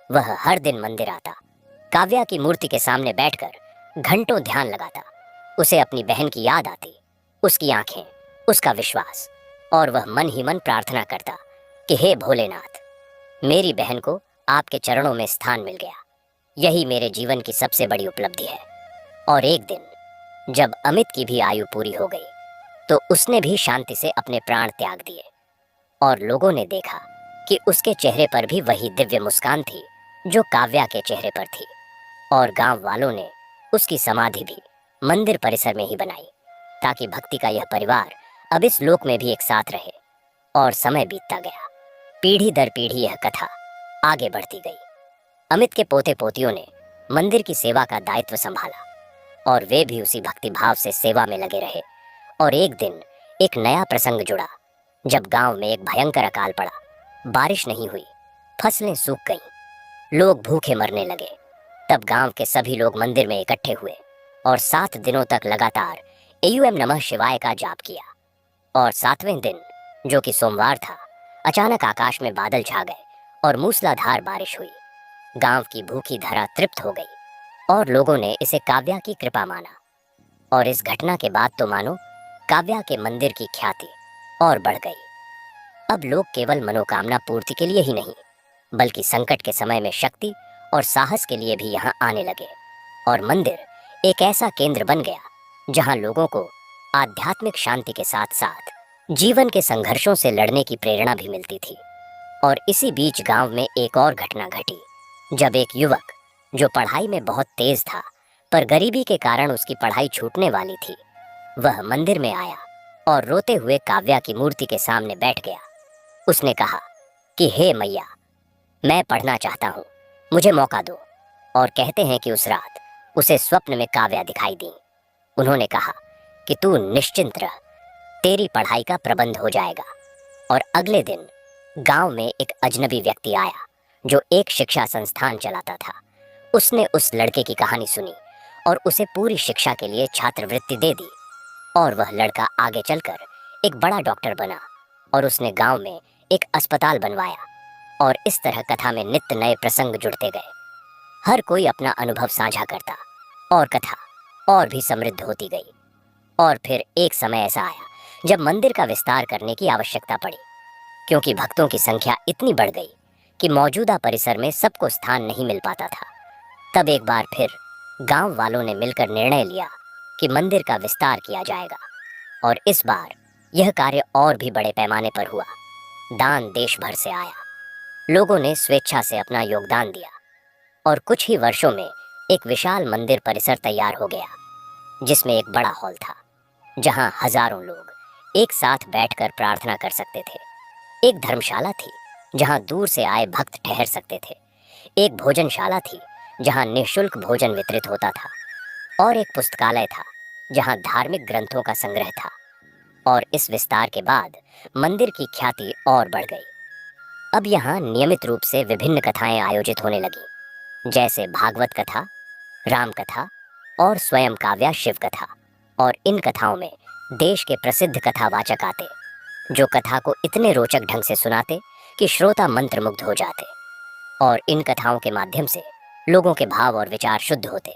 वह हर दिन मंदिर आता, काव्या की मूर्ति के सामने बैठकर घंटों ध्यान लगाता। उसे अपनी बहन की याद आती, उसकी आंखें, उसका विश्वास, और वह मन ही मन प्रार्थना करता कि हे भोलेनाथ, मेरी बहन को आपके चरणों में स्थान मिल गया, यही मेरे जीवन की सबसे बड़ी उपलब्धि है। और एक दिन जब अमित की भी आयु पूरी हो गई, तो उसने भी शांति से अपने प्राण त्याग दिए, और लोगों ने देखा कि उसके चेहरे पर भी वही दिव्य मुस्कान थी जो काव्या के चेहरे पर थी। और गांव वालों ने उसकी समाधि भी मंदिर परिसर में ही बनाई, ताकि भक्ति का यह परिवार अब इस लोक में भी एक साथ रहे। और समय बीतता गया, पीढ़ी दर पीढ़ी यह कथा आगे बढ़ती गई। अमित के पोते पोतियों ने मंदिर की सेवा का दायित्व संभाला, और वे भी उसी भक्ति भाव से सेवा में लगे रहे। और एक दिन एक नया प्रसंग जुड़ा, जब गांव में एक भयंकर अकाल पड़ा। बारिश नहीं हुई, फसलें सूख गईं, लोग भूखे मरने लगे। तब गांव के सभी लोग मंदिर में इकट्ठे हुए और 7 दिनों तक लगातार एयूएम नमः शिवाय का जाप किया। और 7वें दिन, जो कि सोमवार था, अचानक आकाश में बादल छा गए और मूसलाधार बारिश हुई। गांव की भूखी धरा तृप्त हो गई और लोगों ने इसे काव्या की कृपा माना। और इस घटना के बाद तो मानो काव्या के मंदिर की ख्याति और बढ़ गई। अब लोग केवल मनोकामना पूर्ति के लिए ही नहीं, बल्कि संकट के समय में शक्ति और साहस के लिए भी यहाँ आने लगे। और मंदिर एक ऐसा केंद्र बन गया जहाँ लोगों को आध्यात्मिक शांति के साथ साथ जीवन के संघर्षों से लड़ने की प्रेरणा भी मिलती थी। और इसी बीच गांव में एक और घटना घटी, जब एक युवक जो पढ़ाई में बहुत तेज था, पर गरीबी के कारण उसकी पढ़ाई छूटने वाली थी, वह मंदिर में आया और रोते हुए काव्या की मूर्ति के सामने बैठ गया। उसने कहा कि हे मैया, मैं पढ़ना चाहता हूँ, मुझे मौका दो। और कहते हैं कि उस रात उसे स्वप्न में काव्या दिखाई दी। उन्होंने कहा कि तू निश्चिंत रह, तेरी पढ़ाई का प्रबंध हो जाएगा। और अगले दिन गांव में एक अजनबी व्यक्ति आया जो एक शिक्षा संस्थान चलाता था। उसने उस लड़के की कहानी सुनी और उसे पूरी शिक्षा के लिए छात्रवृत्ति दे दी। और वह लड़का आगे चलकर एक बड़ा डॉक्टर बना, और उसने गांव में एक अस्पताल बनवाया। और इस तरह कथा में नित्य नए प्रसंग जुड़ते गए। हर कोई अपना अनुभव साझा करता और कथा और भी समृद्ध होती गई। और फिर एक समय ऐसा आया जब मंदिर का विस्तार करने की आवश्यकता पड़ी, क्योंकि भक्तों की संख्या इतनी बढ़ गई कि मौजूदा परिसर में सबको स्थान नहीं मिल पाता था। तब एक बार फिर गांव वालों ने मिलकर निर्णय लिया कि मंदिर का विस्तार किया जाएगा। और इस बार यह कार्य और भी बड़े पैमाने पर हुआ। दान देश भर से आया, लोगों ने स्वेच्छा से अपना योगदान दिया, और कुछ ही वर्षों में एक विशाल मंदिर परिसर तैयार हो गया, जिसमें एक बड़ा हॉल था जहां हजारों लोग एक साथ बैठकर प्रार्थना कर सकते थे। एक धर्मशाला थी जहां दूर से आए भक्त ठहर सकते थे। एक भोजनशाला थी जहां निःशुल्क भोजन वितरित होता था। और एक पुस्तकालय था जहां धार्मिक ग्रंथों का संग्रह था। और इस विस्तार के बाद मंदिर की ख्याति और बढ़ गई। अब यहाँ नियमित रूप से विभिन्न कथाएं आयोजित होने लगी, जैसे भागवत कथा, राम कथा और स्वयं काव्या शिव कथा। और इन कथाओं में देश के प्रसिद्ध कथावाचक आते, जो कथा को इतने रोचक ढंग से सुनाते कि श्रोता मंत्रमुग्ध हो जाते। और इन कथाओं के माध्यम से लोगों के भाव और विचार शुद्ध होते।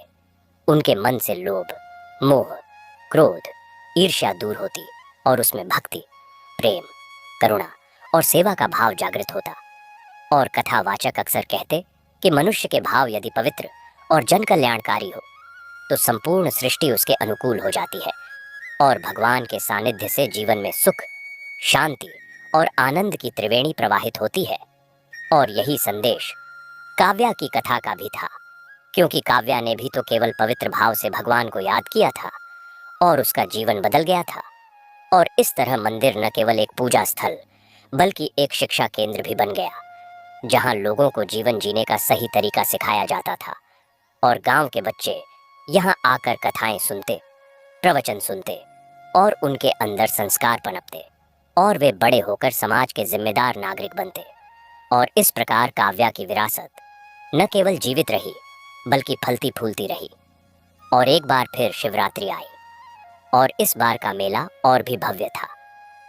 उनके मन से लोभ, मोह, क्रोध, ईर्ष्या दूर होती, और उसमें भक्ति, प्रेम, करुणा और सेवा का भाव जागृत होता। और कथावाचक अक्सर कहते कि मनुष्य के भाव यदि पवित्र और जन कल्याणकारी हो, तो संपूर्ण सृष्टि उसके अनुकूल हो जाती है, और भगवान के सानिध्य से जीवन में सुख, शांति और आनंद की त्रिवेणी प्रवाहित होती है। और यही संदेश काव्या की कथा का भी था, क्योंकि काव्या ने भी तो केवल पवित्र भाव से भगवान को याद किया था, और उसका जीवन बदल गया था। और इस तरह मंदिर न केवल एक पूजा स्थल, बल्कि एक शिक्षा केंद्र भी बन गया, जहां लोगों को जीवन जीने का सही तरीका सिखाया जाता था। और गांव के बच्चे यहां आकर कथाएं सुनते, प्रवचन सुनते और उनके अंदर संस्कार पनपते और वे बड़े होकर समाज के जिम्मेदार नागरिक बनते। और इस प्रकार काव्या की विरासत न केवल जीवित रही बल्कि फलती फूलती रही। और एक बार फिर शिवरात्रि आई और इस बार का मेला और भी भव्य था,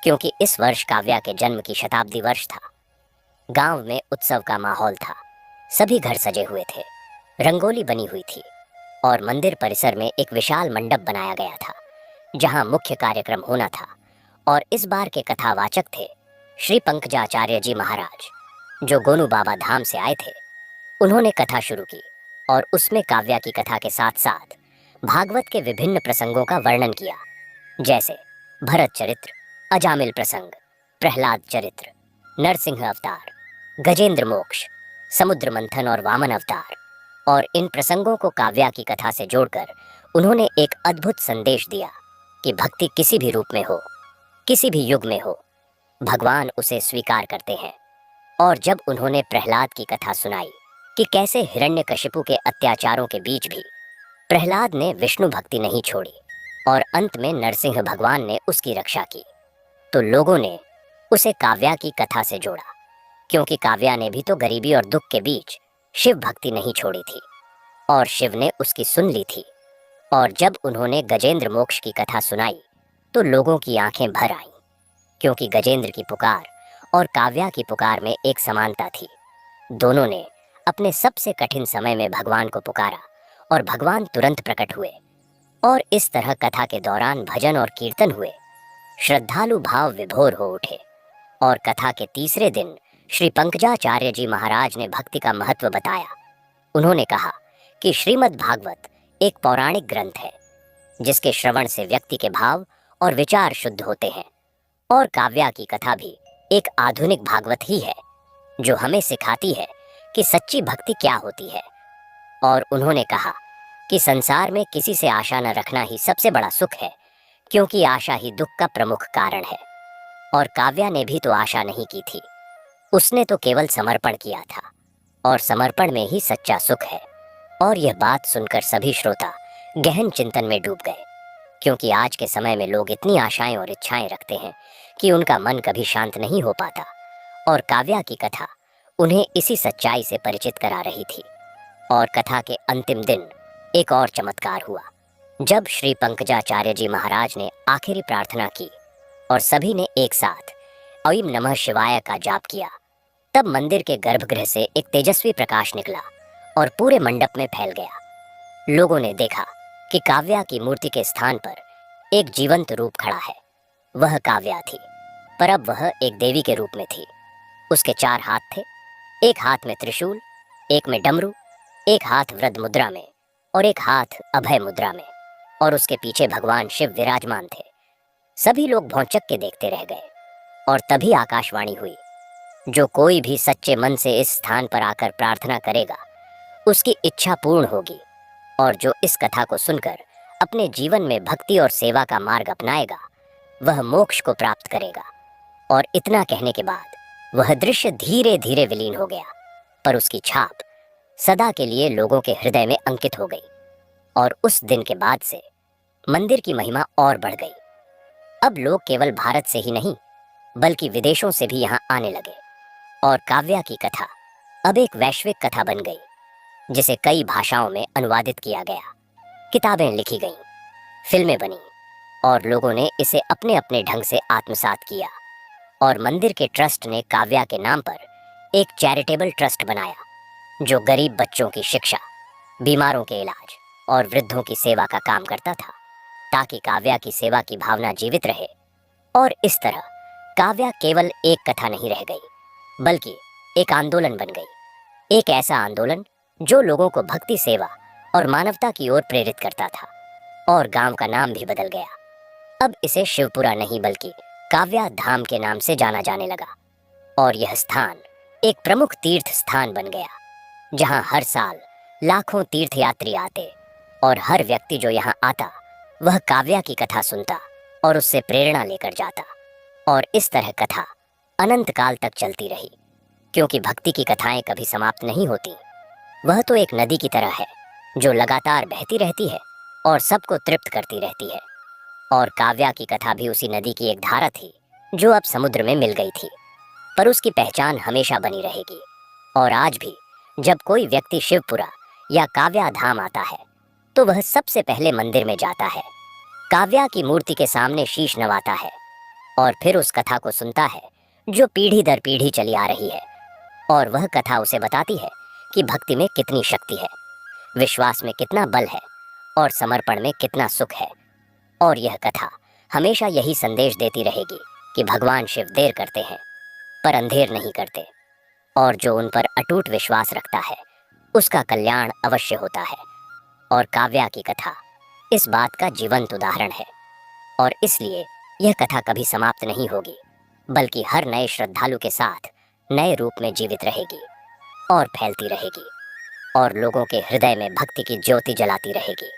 क्योंकि इस वर्ष काव्या के जन्म की शताब्दी वर्ष था। गांव में उत्सव का माहौल था। सभी घर सजे हुए थे, रंगोली बनी हुई थी और मंदिर परिसर में एक विशाल मंडप बनाया गया था जहां मुख्य कार्यक्रम होना था। और इस बार के कथावाचक थे श्री पंकजाचार्य जी महाराज, जो गोनू बाबा धाम से आए थे। उन्होंने कथा शुरू की और उसमें काव्या की कथा के साथ साथ भागवत के विभिन्न प्रसंगों का वर्णन किया, जैसे भरत चरित्र, अजामिल प्रसंग, प्रहलाद चरित्र, नरसिंह अवतार, गजेंद्र मोक्ष, समुद्र मंथन और वामन अवतार। और इन प्रसंगों को काव्या की कथा से जोड़कर उन्होंने एक अद्भुत संदेश दिया कि भक्ति किसी भी रूप में हो, किसी भी युग में हो, भगवान उसे स्वीकार करते हैं। और जब उन्होंने प्रहलाद की कथा सुनाई कि कैसे हिरण्यकशिपु के अत्याचारों के बीच भी प्रहलाद ने विष्णु भक्ति नहीं छोड़ी और अंत में नरसिंह भगवान ने उसकी रक्षा की, तो लोगों ने उसे काव्या की कथा से जोड़ा, क्योंकि काव्या ने भी तो गरीबी और दुख के बीच शिव भक्ति नहीं छोड़ी थी और शिव ने उसकी सुन ली थी। और जब उन्होंने गजेंद्र मोक्ष की कथा सुनाई तो लोगों की आंखें भर आईं, क्योंकि गजेंद्र की पुकार और काव्या की पुकार में एक समानता थी। दोनों ने अपने सबसे कठिन समय में भगवान को पुकारा और भगवान तुरंत प्रकट हुए। और इस तरह कथा के दौरान भजन और कीर्तन हुए। श्रद्धालु भाव विभोर हो उठे। और कथा के तीसरे दिन श्री पंकजाचार्य जी महाराज ने भक्ति का महत्व बताया। उन्होंने कहा कि श्रीमद् भागवत एक पौराणिक ग्रंथ है जिसके श्रवण से व्यक्ति के भाव और विचार शुद्ध होते हैं। और काव्या की कथा भी एक आधुनिक भागवत ही है जो हमें सिखाती है कि सच्ची भक्ति क्या होती है। और उन्होंने कहा कि संसार में किसी से आशा न रखना ही सबसे बड़ा सुख है, क्योंकि आशा ही दुख का प्रमुख कारण है। और काव्या ने भी तो आशा नहीं की थी, उसने तो केवल समर्पण किया था और समर्पण में ही सच्चा सुख है। और यह बात सुनकर सभी श्रोता गहन चिंतन में डूब गए, क्योंकि आज के समय में लोग इतनी आशाएं और इच्छाएं रखते हैं कि उनका मन कभी शांत नहीं हो पाता। और काव्या की कथा उन्हें इसी सच्चाई से परिचित करा रही थी। और कथा के अंतिम दिन एक और चमत्कार हुआ, जब श्री पंकजाचार्य जी महाराज ने आखिरी प्रार्थना की और सभी ने एक साथ ऐं नमः शिवाय का जाप किया। तब मंदिर के गर्भगृह से एक तेजस्वी प्रकाश निकला और पूरे मंडप में फैल गया। लोगों ने देखा कि काव्या की मूर्ति के स्थान पर एक जीवंत रूप खड़ा है। वह काव्या थी, पर अब वह एक देवी के रूप में थी। उसके 4 हाथ थे, एक हाथ में त्रिशूल, एक में डमरू, एक हाथ वृद्ध मुद्रा में और एक हाथ अभय मुद्रा में। और उसके पीछे भगवान शिव विराजमान थे। सभी लोग भौंचक के देखते रह गए। और तभी आकाशवाणी हुई, जो कोई भी सच्चे मन से इस स्थान पर आकर प्रार्थना करेगा उसकी इच्छा पूर्ण होगी। और जो इस कथा को सुनकर अपने जीवन में भक्ति और सेवा का मार्ग अपनाएगा वह मोक्ष को प्राप्त करेगा। और इतना कहने के बाद वह दृश्य धीरे धीरे विलीन हो गया, पर उसकी छाप सदा के लिए लोगों के हृदय में अंकित हो गई। और उस दिन के बाद से मंदिर की महिमा और बढ़ गई। अब लोग केवल भारत से ही नहीं बल्कि विदेशों से भी यहाँ आने लगे। और काव्या की कथा अब एक वैश्विक कथा बन गई, जिसे कई भाषाओं में अनुवादित किया गया, किताबें लिखी गईं, फिल्में बनी और लोगों ने इसे अपने अपने ढंग से आत्मसात किया। और मंदिर के ट्रस्ट ने काव्या के नाम पर एक चैरिटेबल ट्रस्ट बनाया, जो गरीब बच्चों की शिक्षा, बीमारों के इलाज और वृद्धों की सेवा का काम करता था, ताकि काव्या की सेवा की भावना जीवित रहे। और इस तरह काव्या केवल एक कथा नहीं रह गई, बल्कि एक आंदोलन बन गई। एक ऐसा आंदोलन जो लोगों को भक्ति, सेवा और मानवता की ओर प्रेरित करता था। और गांव का नाम भी बदल गया। अब इसे शिवपुरा नहीं बल्कि काव्या धाम के नाम से जाना जाने लगा। और यह स्थान एक प्रमुख तीर्थ स्थान बन गया, जहां हर साल लाखों तीर्थयात्री आते और हर व्यक्ति जो यहाँ आता वह काव्या की कथा सुनता और उससे प्रेरणा लेकर जाता। और इस तरह कथा अनंत काल तक चलती रही, क्योंकि भक्ति की कथाएं कभी समाप्त नहीं होती। वह तो एक नदी की तरह है जो लगातार बहती रहती है और सबको तृप्त करती रहती है। और काव्या की कथा भी उसी नदी की एक धारा थी जो अब समुद्र में मिल गई थी, पर उसकी पहचान हमेशा बनी रहेगी। और आज भी जब कोई व्यक्ति शिवपुरा या काव्या धाम आता है तो वह सबसे पहले मंदिर में जाता है, काव्या की मूर्ति के सामने शीश नवाता है और फिर उस कथा को सुनता है जो पीढ़ी दर पीढ़ी चली आ रही है। और वह कथा उसे बताती है कि भक्ति में कितनी शक्ति है, विश्वास में कितना बल है और समर्पण में कितना सुख है। और यह कथा हमेशा यही संदेश देती रहेगी कि भगवान शिव देर करते हैं पर अंधेर नहीं करते, और जो उन पर अटूट विश्वास रखता है उसका कल्याण अवश्य होता है। और काव्या की कथा इस बात का जीवंत उदाहरण है, और इसलिए यह कथा कभी समाप्त नहीं होगी, बल्कि हर नए श्रद्धालु के साथ नए रूप में जीवित रहेगी और फैलती रहेगी और लोगों के हृदय में भक्ति की ज्योति जलाती रहेगी।